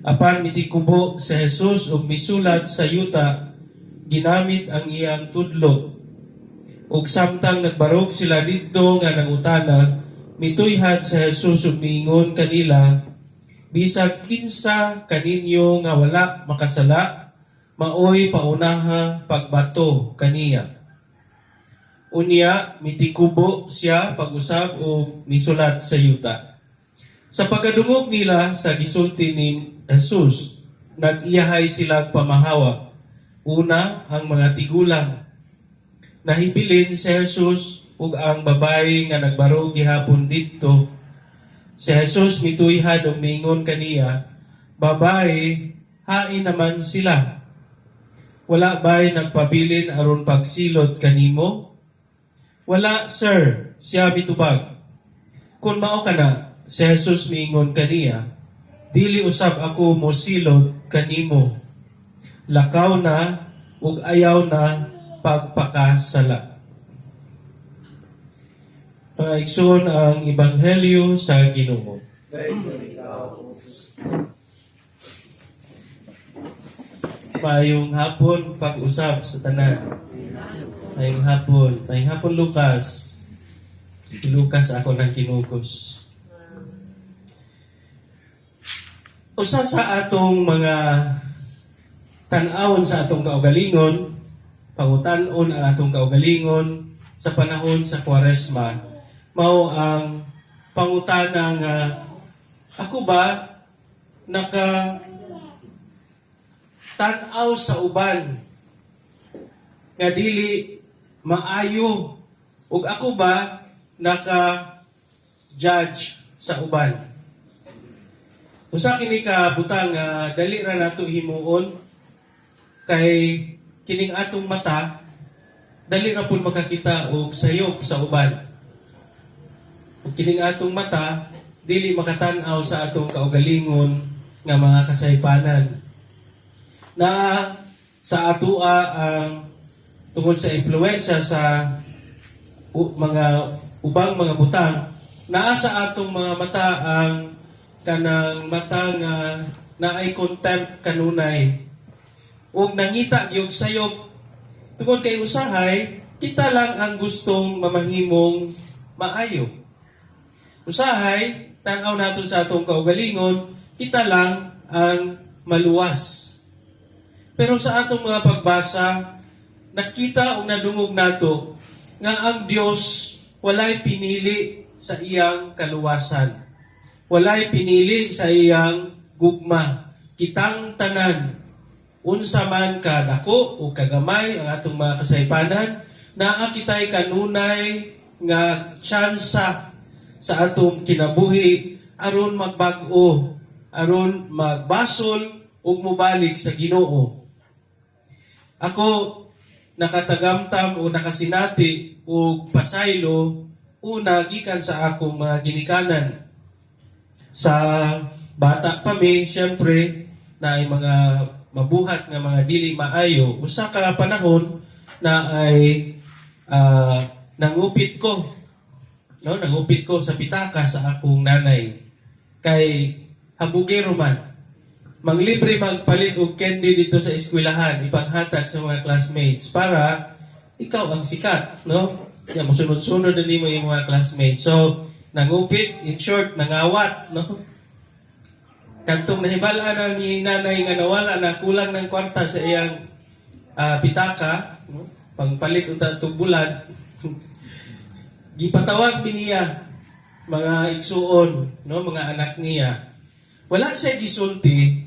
Apan mitikubo si Jesus ug misulat sa yuta, ginamit ang iyang tudlo. Ug samtang nagbarog sila didto nga nangutana, mituyhad si Jesus ug miingon kanila, bisag kinsa kaninyo nga wala makasala, maoy paunaha pagbato kaniya. Unya mitikubo siya pag-usab ug misulat sa yuta. Sa pagkadungog nila sa gisulti ni Jesus, nag-iyahay sila pamahawa. Una, ang mga tigulang. Nahibilin si Jesus ug ang babae nga nagbarog gihapon didto. Si Jesus mituyhad ug miingon kaniya, babae, hain naman sila. Wala ba'y nagpabilin aron pagsilot kanimo? Wala, sir, siya mitubag. Kung mao kana, si Jesus miingon kaniya, dili usab ako mosilot kanimo. Lakaw na ug ayaw na pagpakasala. Paigsoon ang Ebanghelyo sa Ginoo. Mayong hapon pag-usab sa tanan. Mayong hapon Lucas. Si Lucas ako nang kinukos. Usa sa atong mga tan-awon sa atong kaugalingon, pangutan-on ang atong kaugalingon sa panahon sa Kwaresma, mao ang pangutana nga ako ba naka tan-aw sa uban nga dili maayo ug ako ba naka judge sa uban. Usa kini ka butang nga dali ra nato himuon kay kining atong mata dali ra pud makakita og sayop sa uban. Ug kining atong mata dili makatan-aw sa atong kaugalingon nga mga kasaypanan. Na sa atoa ang tungod sa impluwensya sa mga ubang mga butang, naa sa atong mga mata ang kanang mata nga naay contempt kanunay ug nangita gyud sayop tungod kay usahay kita lang ang gustong mamahimong maayo. Usahay tan-aw nato sa atong kaugalingon kita lang ang maluwas. Pero sa atong mga pagbasa nakita ug nadungog nato nga ang Dios walay pinili sa iyang kaluwasan. Walay pinili sa iyang gugma. Kitang tanan, unsa man ka dako o kagamay ang atong mga kasaypanan, naa kitay kanunay nga tsansa sa atong kinabuhi aron magbag-o, aron magbasol ug mobalik sa Ginoo. Ako nakatagamtam o nakasinati o pasaylo una gikan sa akong mga ginikanan. Sa bata pa mi, syempre, na ay mga mabuhat nga mga dili maayo. Usa ka panahon na ay nangupit ko. No? Nangupit ko sa pitaka sa akong nanay. Kay habugero man. Manglibre magpalit og candy dito sa eskwelahan, ipanghatag sa mga classmates para ikaw ang sikat, no? Ya mosunod-sunod na nimo yung mga classmates. So, nangupit, in short, nangawat, no? Kantong nahibala na ni nanay nga nawala na kulang ng kwarta sa iyang pitaka, no? Pangpalit unta tubulan. Gipatawag niya mga igsuon, no, mga anak niya. Wala siya gisulti,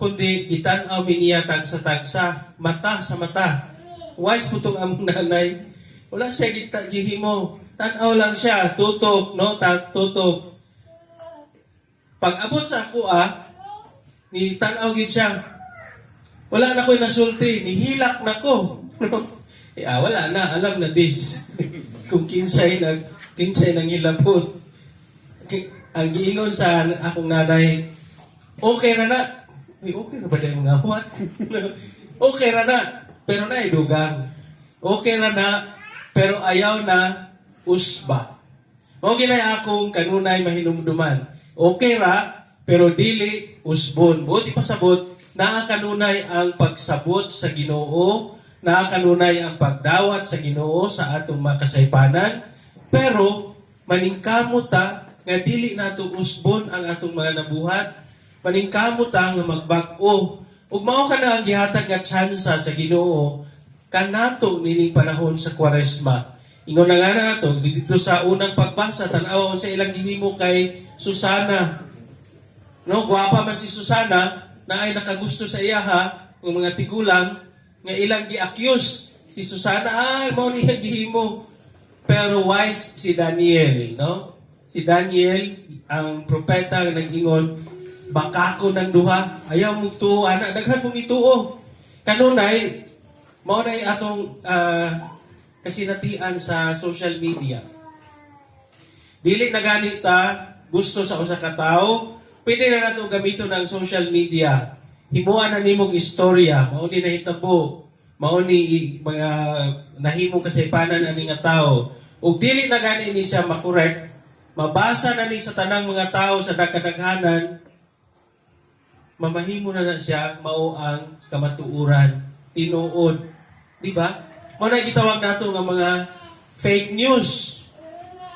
kundi gitan-aw niya tagsa-tagsa, mata sa mata. Wise putong among nanay. Wala siya gihimo. Tan-aw lang siya, tutok, no, tutok. Pag abot sa ako, ni tan-aw gid siya. Wala na ko'y nasulti, nihilak na ko. Wala na, alam na this. Kung kinsay nang hilabot. Ang giingon sa akong nanay, okay na na. Okay na ba dahil mga what? Okay na na, pero naidugang. Okay na na, pero ayaw na usba. Mao ginay akong kanunay mahinumduman. Okay ra, pero dili usbon. Buti pasabot, naakanunay ang pagsabot sa Ginoo, naakanunay ang pagdawat sa Ginoo sa atong makasaypanan, pero maningkamot ta nga dili nato usbon ang atong mga nabuhat, maningkamot ta nga magbag-o. Ug mao kana ang gihatag nga tsansa sa Ginoo kanato nining panahon sa Kwaresma. Ingon na nga nato dito sa unang pagbasa, tan-aw sa ilang gihimo kay Susana. No, gwapa man si Susana na ay nakagusto sa iyaha ng mga tigulang nga ilang gi-accuse si Susana, mao ni gihimo. Pero wise si Daniel, no? Si Daniel, ang propeta nga nag-ingon, baka ko ng duha, ayaw mong tuo, anak, daghan mong ituo. Kanunay, mao na atong kasinatian sa social media. Dili na ganita gusto sa usa ka tawo, pwede na nato gamiton ang social media. Himuan na nimong istorya, mao ni nahitabo, mao ni mga nahimong kasaypanan ani nga tawo. Ug dili na gani ni siya makorek, mabasa na ni sa tanang mga tawo sa dagkadaghanan, mamahimo na siya mao ang kamatuoran, tinuod, di ba? Mao na gitawag nato nga mga fake news.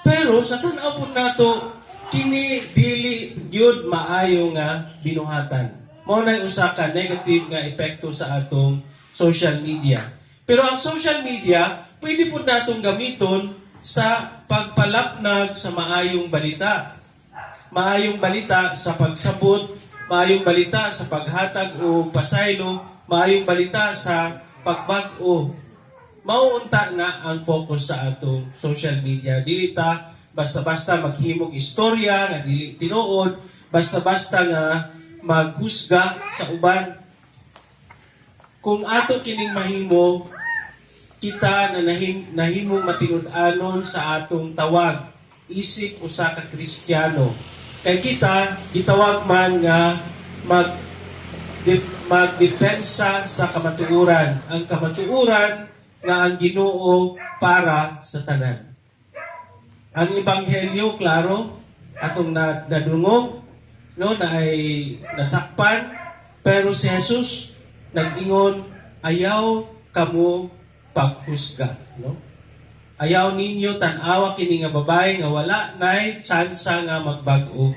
Pero sa tan-aw pud nato kini dili gyud maayo nga binuhatan. Mao na usa ka negative nga epekto sa atong social media. Pero ang social media pwede pud natong gamiton sa pagpalapnag sa maayong balita. Maayong balita sa pagsabot, maayong balita sa paghatag o pasaylo, maayong balita sa pagbag-o. Mauunta na ang focus sa atong social media. Dili ta basta-basta maghimog istorya nga dili tinuod, basta-basta nga maghusga sa uban. Kung ato kining mahimo, kita na nahimong matinud-anon sa atong tawag, isip usa ka Kristiyano. Kay kita gitawag man nga magdepensa sa kamatuoran. Ang kamatuoran nga ang Ginoo para sa tanan. Ang ebanghelyo klaro atong nadungog, no, na ay nasakpan, pero si Jesus nag-ingon, ayaw kamo paghusga, no? Ayaw ninyo tan-awa kini nga babae nga wala nay tsansa nga magbag-o.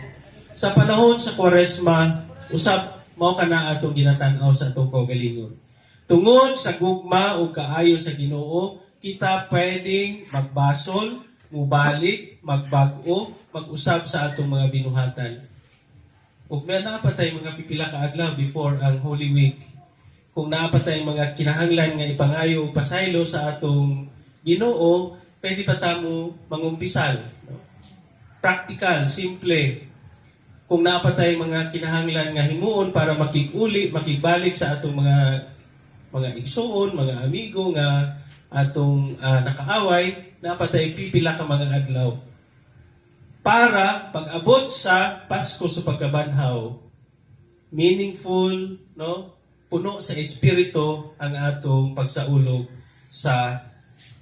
Sa panahon sa Kwaresma, usab mao kana atong ginatan-aw sa atong kaugalingon. Tungod sa gugma o kaayo sa Ginoo, kita pwedeng magbasol, mubalik, magbag-o, mag-usab sa atong mga binuhatan. Ug may napatay mga pipila ka adlaw before ang Holy Week. Kung napatay mga kinahanglan nga ipangayo o pasaylo sa atong Ginoo, pwede pa tamo mangumpisal. Practical, simple. Kung napatay mga kinahanglan nga himuon para makig-uli, makigbalik sa atong mga igsoon, mga amigo nga atong nakaaway, napatay pipila ka mga adlaw. Para pag-abot sa Pasko sa pagkabanhaw, meaningful, no? Puno sa espiritu ang atong pagsaulog sa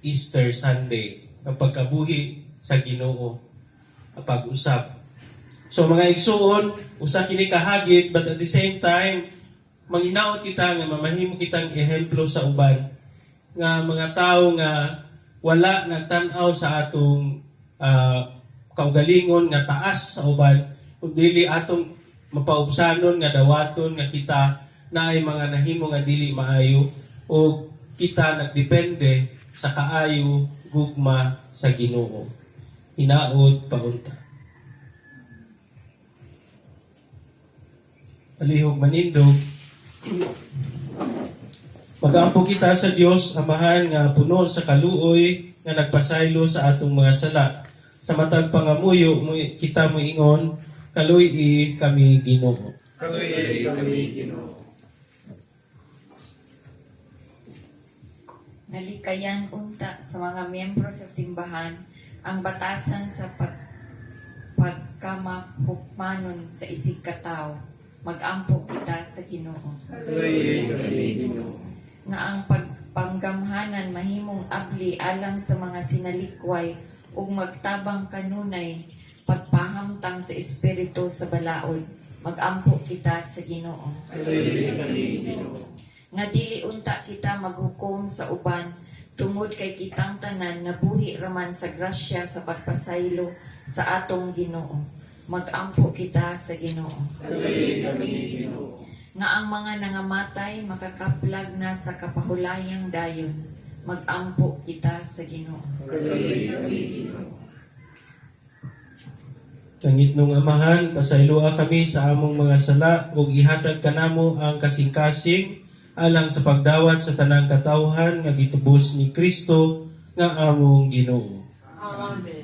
Easter Sunday, ang pagkabuhi sa Ginoo, ang pag-usap. So mga igsuon, usa kini kahagit, but at the same time, manghinaot kita nga mamahimo kitang ehemplo sa uban nga mga tao nga wala nagtan-aw sa atong kaugalingon nga taas sa uban, kundi atong mapaubsanon nga dawaton nga kita na ay mga nahimo nga dili maayo o kita nagdepende sa kaayo gugma sa Ginoo. Hinaot paunta. Palihog manindog, mag-ampo kita sa Dios Amahan nga puno sa kaluoy nga nagpasaylo sa atong mga sala. Sa matag pangamuyo kita mo ingon, kaluy kami Ginoo. Kaluy kami Ginoo. Nalikayan unta sa mga miyembro sa simbahan ang batasan sa pagkamahukmanon sa isig katao. Mag-ampo kita sa Ginoo. Kaluy kami Ginoo. Nga ang pagpanggamhanan mahimong abli alang sa mga sinalikway ug magtabang kanunay pagpahamtang sa espiritu sa balaod. Mag-ampo kita sa Ginoo. Kaluy kami Ginoo. Nga dili unta kita maghukom sa uban tungod kay kitang tanan nabuhi raman sa grasya sa pagpasaylo sa atong Ginoo. Mag-ampo kita sa Ginoo. Kaluy kami Ginoo. Nga ang mga nangamatay makakaplag na sa kapahulayang dayon. Mag-ampo kita sa Ginoo. Kaluy kami Ginoo. Tangit nung Amahan, pasayloa kami sa among mga sala ug ihatag kanamo ang kasing-kasing alang sa pagdawat sa tanang katawhan nga gitubos ni Kristo nga among Ginoo. Amen.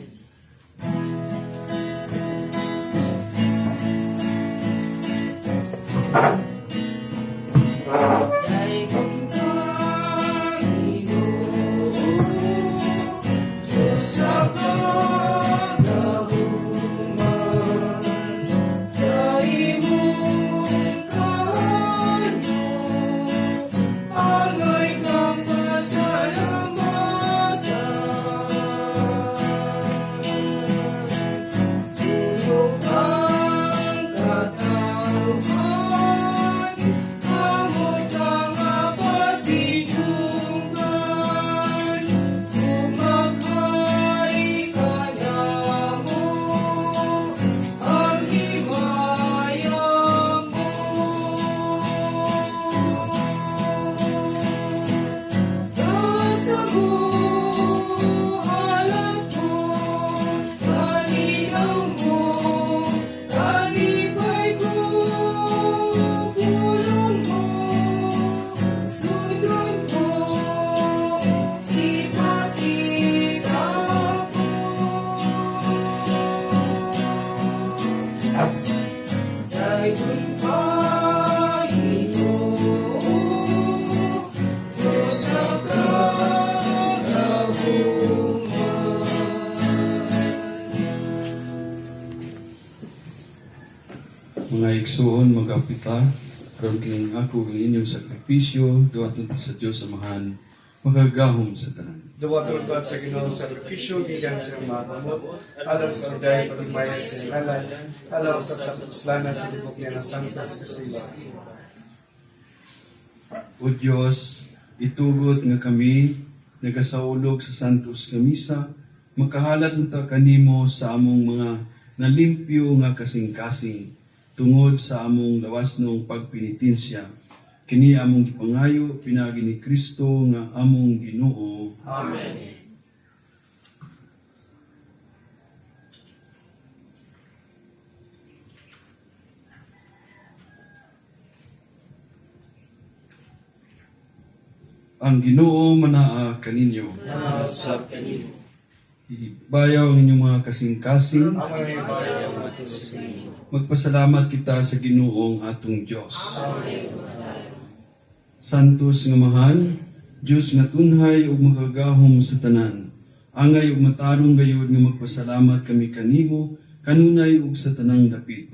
Mga igsoon, magapita, karon kining ako ang inyong sakripisyo, duwaton ta sa Dios Amahan, magagahom sa tanan. Duwaton pa sa Ginoo sa sakripisyo gikan sa mga kamot, alang sa uday pagmaya sa ngalan, alang sa kapuslanan sa libok niya ng Santos Kasila. O Diyos, itugot nga kami nagasaulog sa Santos nga misa, makahalat unta kanimo sa among mga nalimpyo nga kasing-kasing tungod sa among lawasnong pagpinitensya. Kini among gipangayo pinagi ni Kristo nga among Ginoo. Amen. Ang Ginoo manaa kaninyo. Manasap kanino. Bayaw ang inyong mga kasing-kasing. Ang mga ibayaw nato sa Ginoo. Magpasalamat kita sa Ginoong atong Dios. Santos nga mahal, Dios nga tunhay ug magagahom sa tanan. Angay ug matarong gayud nga magpasalamat kami kanimo kanunay ug sa tanang dapit.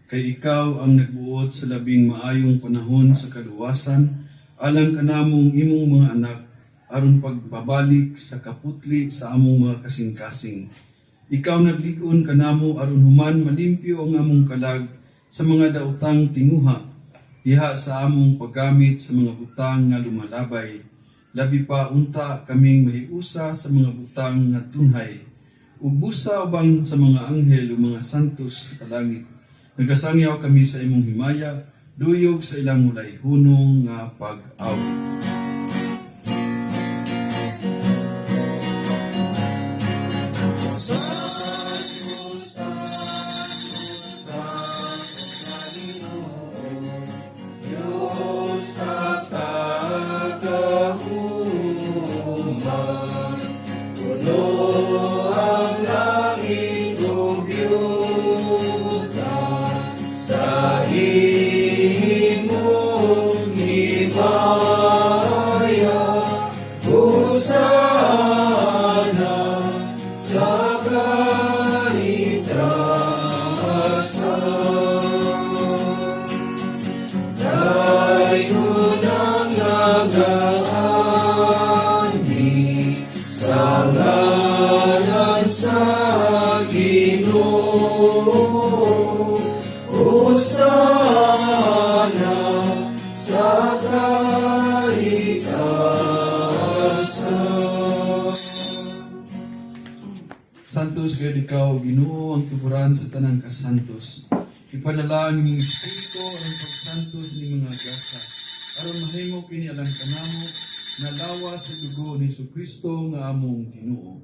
Kay ikaw ang nagbuot sa labing maayong panahon sa kaluwasan, alang kanamong imong mga anak aron pagbabalik sa kaputli sa among mga kasing-kasing. Ikaw nagligon kanamo aron human malimpyo ang among kalag sa mga daotang tinguha, diha sa among paggamit sa mga butang nga lumalabay. Labi pa unta kaming mahiusa sa mga butang nga tunhay, ug busa ubang sa mga anghel o mga santos sa langit. Nagasangyaw kami sa imong himaya, duyog sa ilang ulay hunong nga pag-awit. Santos gayud ikaw, Ginoo, ang tuburan sa tanan ka santos. Ipadala ang imong espiritu ang pagsantos ni mga gasa. Aron mahimo kini alang kanamo nga lawas sa dugo ni Jesucristo nga among Ginoo.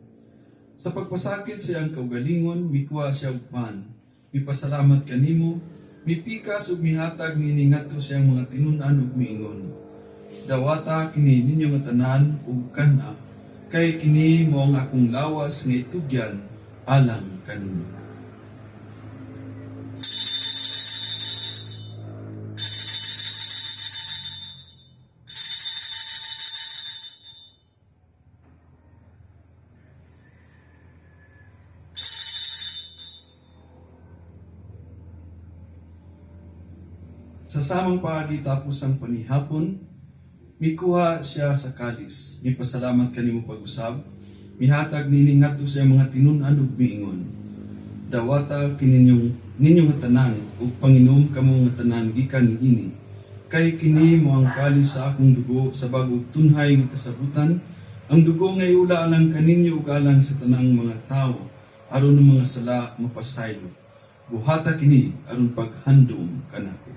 Sa pagpasakit sa iyang kaugalingon, mikwa siya og pan. Mipasalamat kanimo, mipikas ug mihatag niini ngadto sa iyang mga tinun-an ug miingon. Dawata kini ninyo nga tanan ug kana, kay kini mo ang akong lawas nga itugyan alang kanimo. Sa samang paagi tapos ang panihapon, mikuha siya sa kalis. Mipasalamat kanimo pag-usab. Mihatag nini ngadto sa mga tinun-an ug miingon. Dawata ninyo nga tanan ug panginom kamo nga tanan gikan niini. Kay kini mo ang kalis sa akong dugo sa bagong tunhay nga kasabutan. Ang dugo nga iula alang kaninyo ug alang sa tanang mga tao aron ang mga sala mapasaylo. Buhata kini aron paghandom kanako.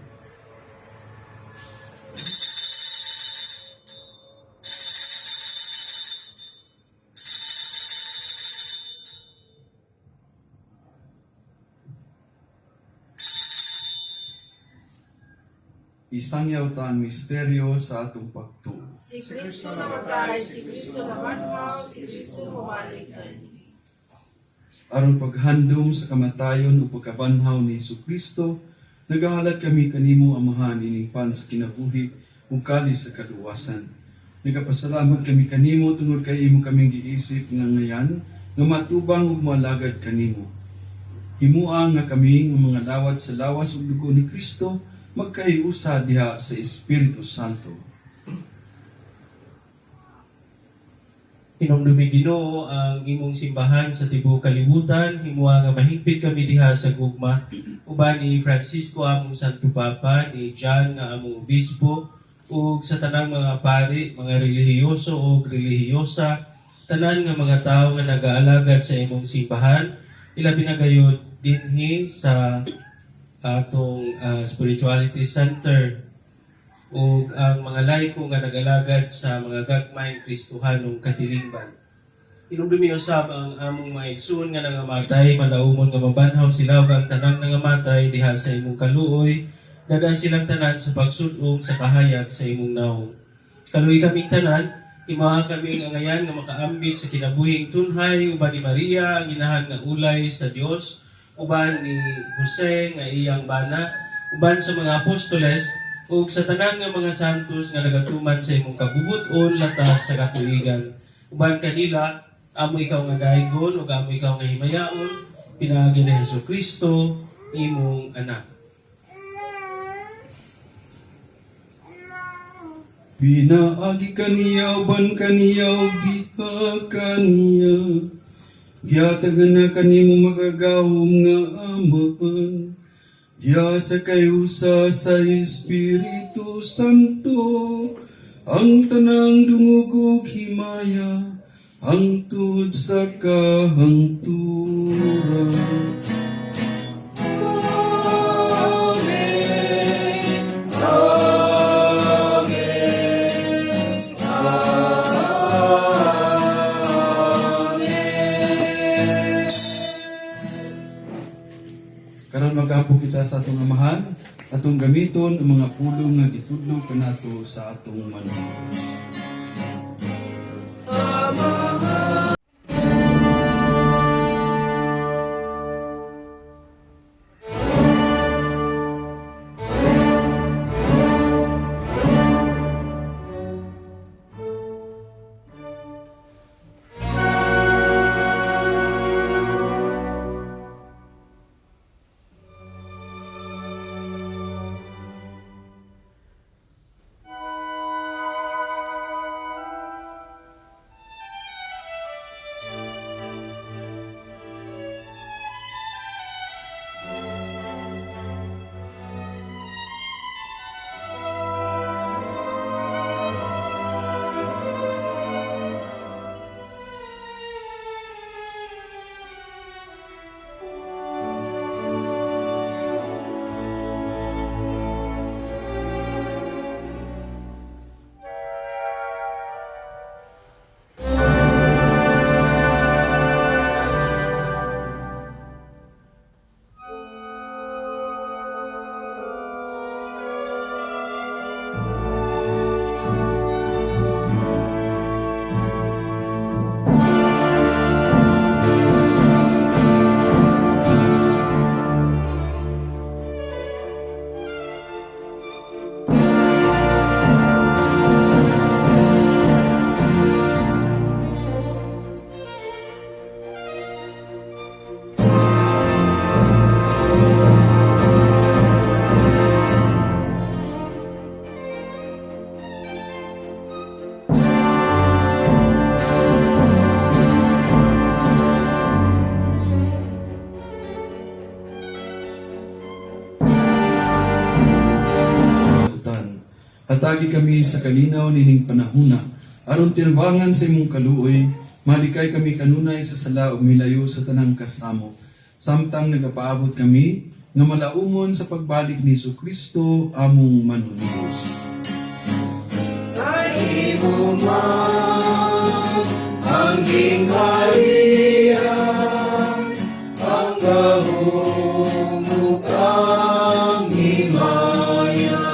Isangyaw ta ang misteryo sa atong pagtuo. Si Kristo namatay, si Kristo namanwaw, si Kristo mamaligay. Aron paghandom sa kamatayon o pagkabanhaw ni Jesucristo, nagahalat kami kanimo amahan ining pan sa kinabuhi ug kalis sa kaluwasan. Nagapasalamat kami kanimo tungod kay imo kaming giisip nga ngayan nga matubang ug moalagad kanimo. Himuang nga kami nga mga lawat sa lawas ug dugo ni Kristo magkahiusa diha sa Espiritu Santo. Hinumdumi Ginoo ang imong simbahan sa tibuok kalibutan, himuha nga mahigpit kami diha sa gugma, uban ni Francisco among Santo Papa, ni John nga among obispo, ug sa tanang mga pari, mga relihiyoso o relihiyosa, tanan nga mga tao nga nag-aalagad sa imong simbahan, ilabi na gayud dinhi sa atong spirituality center ug ang mga laiko nga nag-alagad sa mga gagmayng Kristohanong katilingban. Hinumdumi usab ang among mga igsoon nga nangamatay, malaumon nga mabanhaw sila ug ang tanang nangamatay diha sa imong kaluoy, dagan silang tanan sa pagsud-og sa kahayag sa imong naong. Kaluoy kaming tanan, imaha kami nga ngayan nga makaambit sa kinabuhing tunhay uban ni Maria ang inahan nga ulay sa Dios, uban ni Jose nga iyang bana, uban sa mga apostoles, ug sa tanan nga mga santos nga nagatuman sa imong kabubuton latas sa katuigan. Uban kanila, amo ikaw nga gaygon ug amo ikaw nga himayaon, pinaagi ni Jesucristo, imong anak. Pinaagi kaniya uban kaniya ug diha kaniya. Giyatagan na kanimo magagawom nga amaan. Diya sa kayusa sa Espiritu Santo, ang tanang dungog ug himaya, hangtod sa kahangturan. magapo kita sa atong amahan, atong gamiton ang mga pulong nga gitudlo kanato sa atong manunod. Hatagi kami sa kalinaw nining panahuna, aron tinabangan sa imong kaluoy, malikay kami kanunay sa sala ug milayo sa tanang kasamo. Samtang nagapaabot kami nga malaumon sa pagbalik ni Jesucristo among manunubos. Kay mo man ang gingharian, ang kahumukang himaya,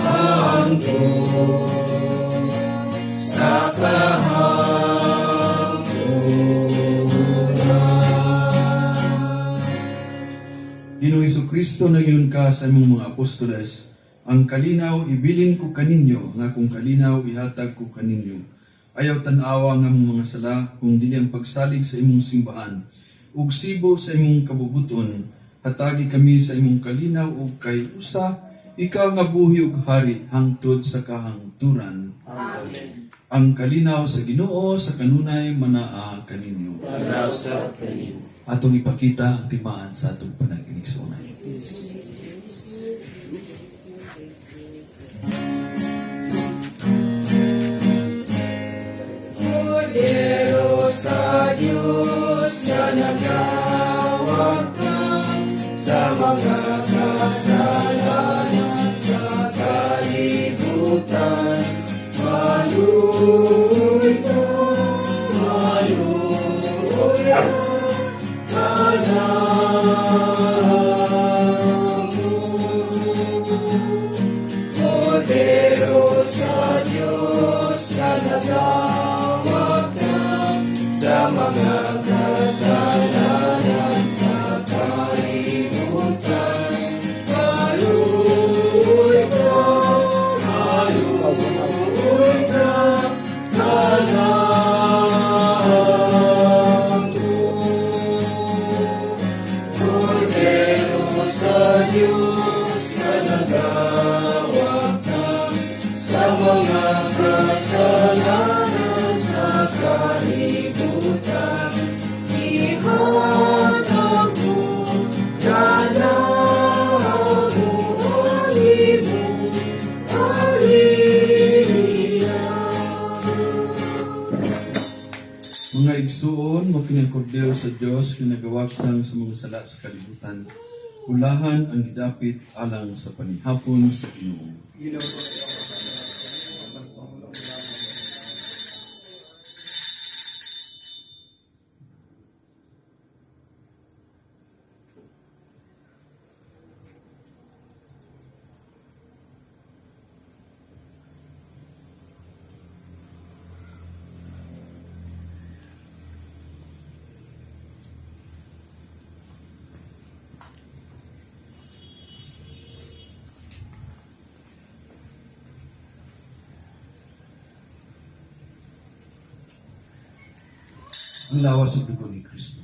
ang Diyos sa kahamunan. Ginoong Jesucristo nagyon ka sa imong mga apostoles, ang kalinaw ibilin ko kaninyo, nga kung kalinaw ihatag ko kaninyo. Ayaw tanawa nga mong mga sala, kung dili ang pagsalig sa imong simbahan. Ug sibo sa imong kabubuton, hatagi kami sa imong kalinaw ug kay usa, ikaw nga buhi ug hari hangtod sa kahangturan. Amen. Ang kalinaw sa Ginoo sa kanunay manaa kaninyo. Panasa kanin. Atong ipakita ang timaan sa atong panaginig sa unay. Kordero sa Diyos na nagawag ka sa mga kasalanan sa kalibutan. Maluoy ka, maluoy ka, Kordero sa Diyos na nagawag ka sa mga kasalanan sa kalibutan. Maluoy ka, maluoy ka, Kordero sa Diyos na nagawag ka sa mga kasalanan sa kalibutan. Ihatag mo, danaw mo, alibong, aliyah. Mga igsuon, mo kinagkordero sa Dios kinagawagtang sa mga sala sa kalibutan. Ulahan ang gidapit alang sa panihapon sa Ginoo. ang lawas ng dugo ni Kristo.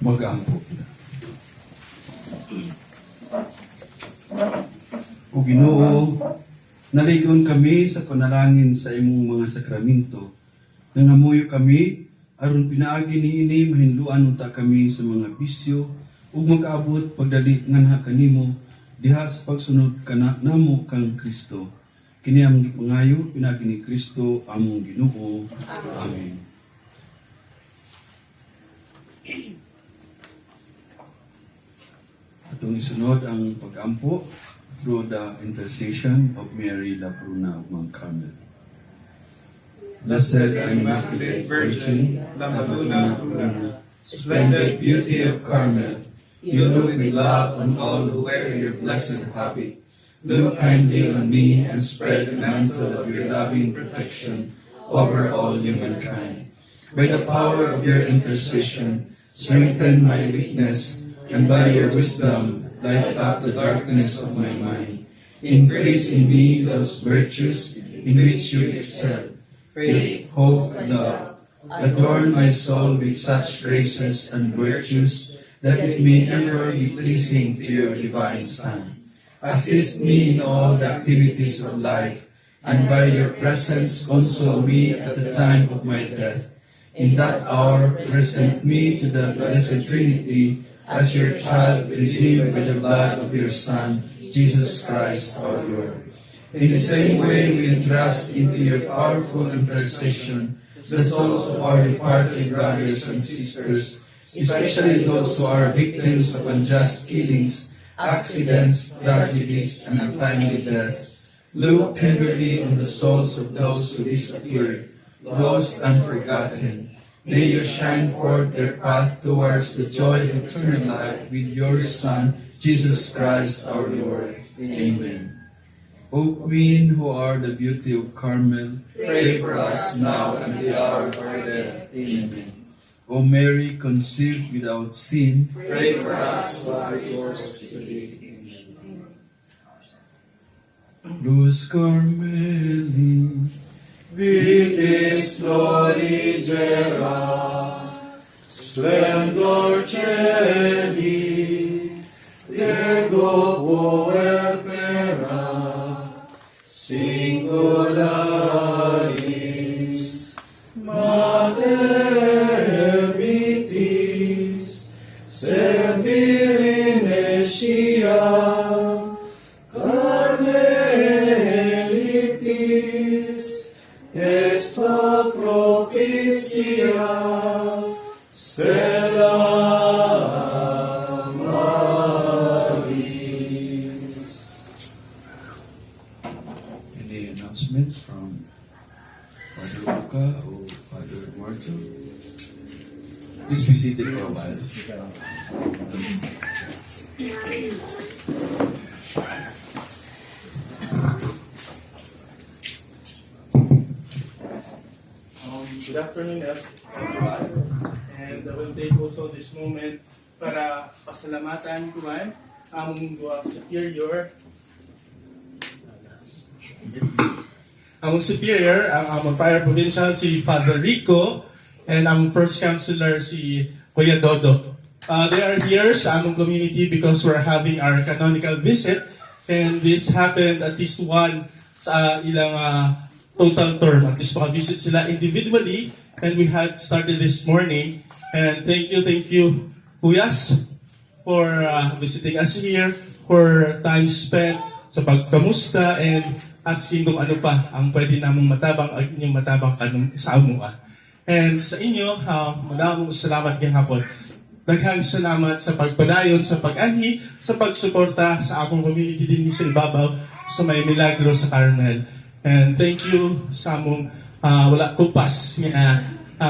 Mag-ampo kita. O Ginoo, naligon kami sa panalangin sa imong mga sakraminto. Nangamuyo kami, aron pinaagi niini mahinluan unta kami sa mga bisyo, ug makaabot pagdali nganha kanimo, diha sa pagsunod kana namo kang Kristo. Kini among gipangayo, pinaagi ni Kristo, among Ginoo. Amen. Atong isunod ang pag-ampo through the intercession of Mary Lapruna of Mount Carmel. Blessed Immaculate Virgin, Lapruna, splendid beauty of Carmel, you look with love on all who wear your blessed habit. Look kindly on me and spread the mantle of your loving protection over all humankind. By the power of your intercession, strengthen my weakness, and by your wisdom, light up the darkness of my mind. Increase in me those virtues in which you excel, faith, hope, and love. Adorn my soul with such graces and virtues that it may ever be pleasing to your divine Son. Assist me in all the activities of life, and by your presence console me at the time of my death. In that hour, present me to the Blessed Trinity as your child redeemed by the blood of your Son, Jesus Christ our Lord. In the same way, we entrust into your powerful intercession the souls of our departed brothers and sisters, especially those who are victims of unjust killings, accidents, tragedies, and untimely deaths. Look tenderly on the souls of those who disappeared, lost and forgotten. May you shine forth their path towards the joy of eternal life with your Son, Jesus Christ our Lord. Amen. O Queen, who are the beauty of Carmel, pray for us now and at the hour of our death. Amen. O Mary, conceived without sin, Pray for us who are yours to be. Luz Carmeli, Vitis florigera, splendor celi, Diego puerpera, singularis, Mater viti, Esto propicia stella maris. Any announcement from Father Luca or Father Marjo? Please be seated for a while. Good afternoon, everyone. And I will take also this moment para pasalamatan ko man among duwa superior. Among superior, ang among prior provincial si Father Rico and ang first counselor si Kuya Dodo. They are here sa among community because we're having our canonical visit, and this happened at least one sa ilang total term. At least maka-visit sila individually, and we had started this morning. And thank you, Kuyas, for visiting us here, for time spent sa pagkamusta and asking kung ano pa ang pwede namong matabang at inyong matabang kanong sa amua. And sa inyo, maraming salamat kay hapon. Daghang salamat sa pagpadayon, sa pag-anhi, sa pagsuporta sa akong community din sa ibabaw sa may Milagro sa Carmel. And thank you sa among wala kupas nga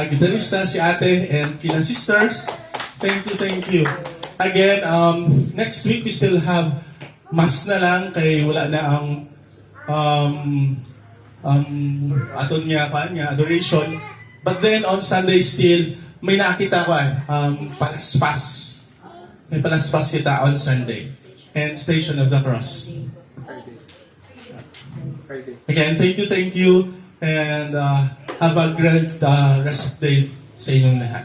gitarista si ate and kina sisters. Thank you. Again, next week we still have mas na lang kay wala na ang aton niya adoration. But then on Sunday still may nakita ko palaspas. May palaspas kita on Sunday. And Station of the Cross. Again, thank you. And have a great rest day sa inyong lahat.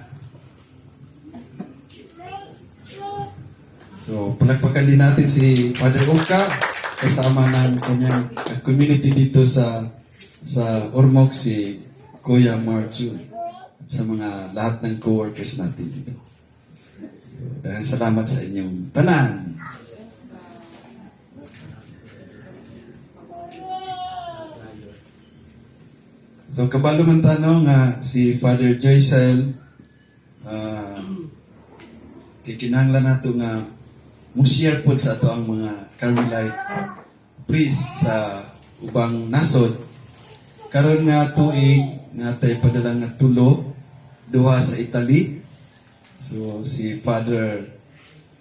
So, palagpakan din natin si Father Oka kasama ng kanyang community dito sa Ormoc, si Kuya Marjo at sa mga lahat ng co-workers natin dito. So, salamat sa inyong tanan. So, kabalo man tanong nga si Father Joycel, kikinahanglan nato nga mushare po sa ato ang mga Carmelite priest sa ubang nasod. Karon nga tuig nga tay padala nga tulo duha sa Italy. So si Father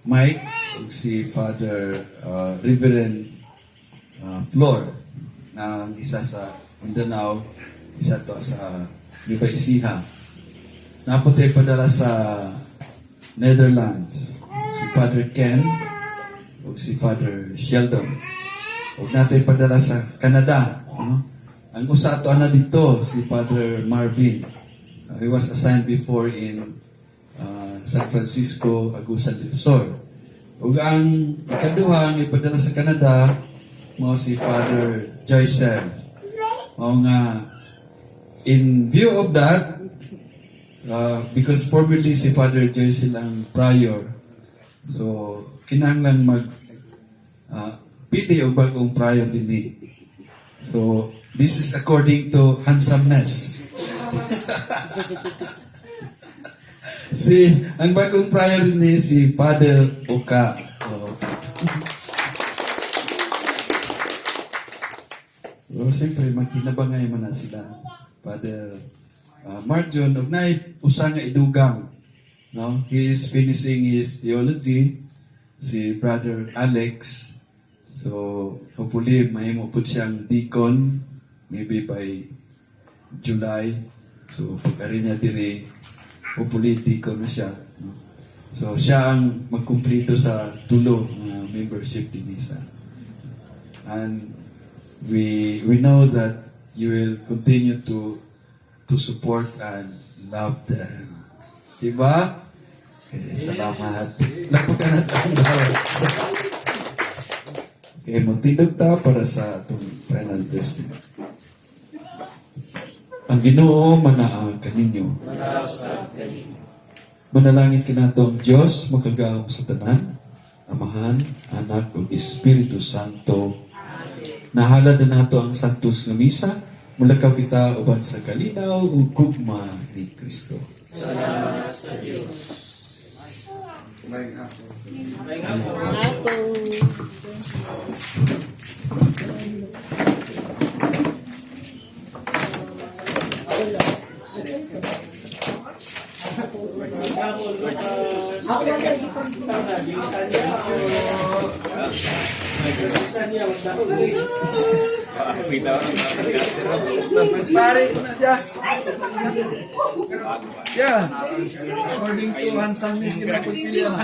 Mike ug si Father Reverend Flor na isa sa Mindanao, isa to sa Nueva Ecija. Naputay padala sa Netherlands si Father Ken o si Father Sheldon. O natin padala sa Canada. Ang usa ato ana dito si Father Marvin. He was assigned before in San Francisco, Agusan del Sur. O ang ikaduha ang ipadala sa Canada mo si Father Joycel. O nga in view of that, because formerly si Father Joycel ang prior, so kinahanglan mag pili o bagong prior din. So this is according to handsomeness. Ang bagong prior ni si Father Oka. So siyempre magtinabangay man na sila. Father Marjon, og na usa nga idugang. No? He is finishing his theology. Si Brother Alex. So, hopefully, mahimo po siyang deacon. Maybe by July. So, pag-ari niya diri, hopefully, deacon na siya. No? So, siya ang magkumplito sa tulo na membership din isa. And we know that you will continue to support and love them. Diba? Okay, salamat. Lapakan natin ang bawat. Okay, magtindog ta para sa itong final blessing. Ang Ginoo manaa kaninyo. Manalangin kinato ang Diyos makagawom sa tanan, Amahan, Anak ug Espiritu Santo. Nahalad na nato ang Santos nga Misa, Mulakaw kita uban sa kalinaw ug gugma ni Kristo. Salamat sa Diyos. Pare na siya. Yeah. According to handsome news, kinapagpilihan.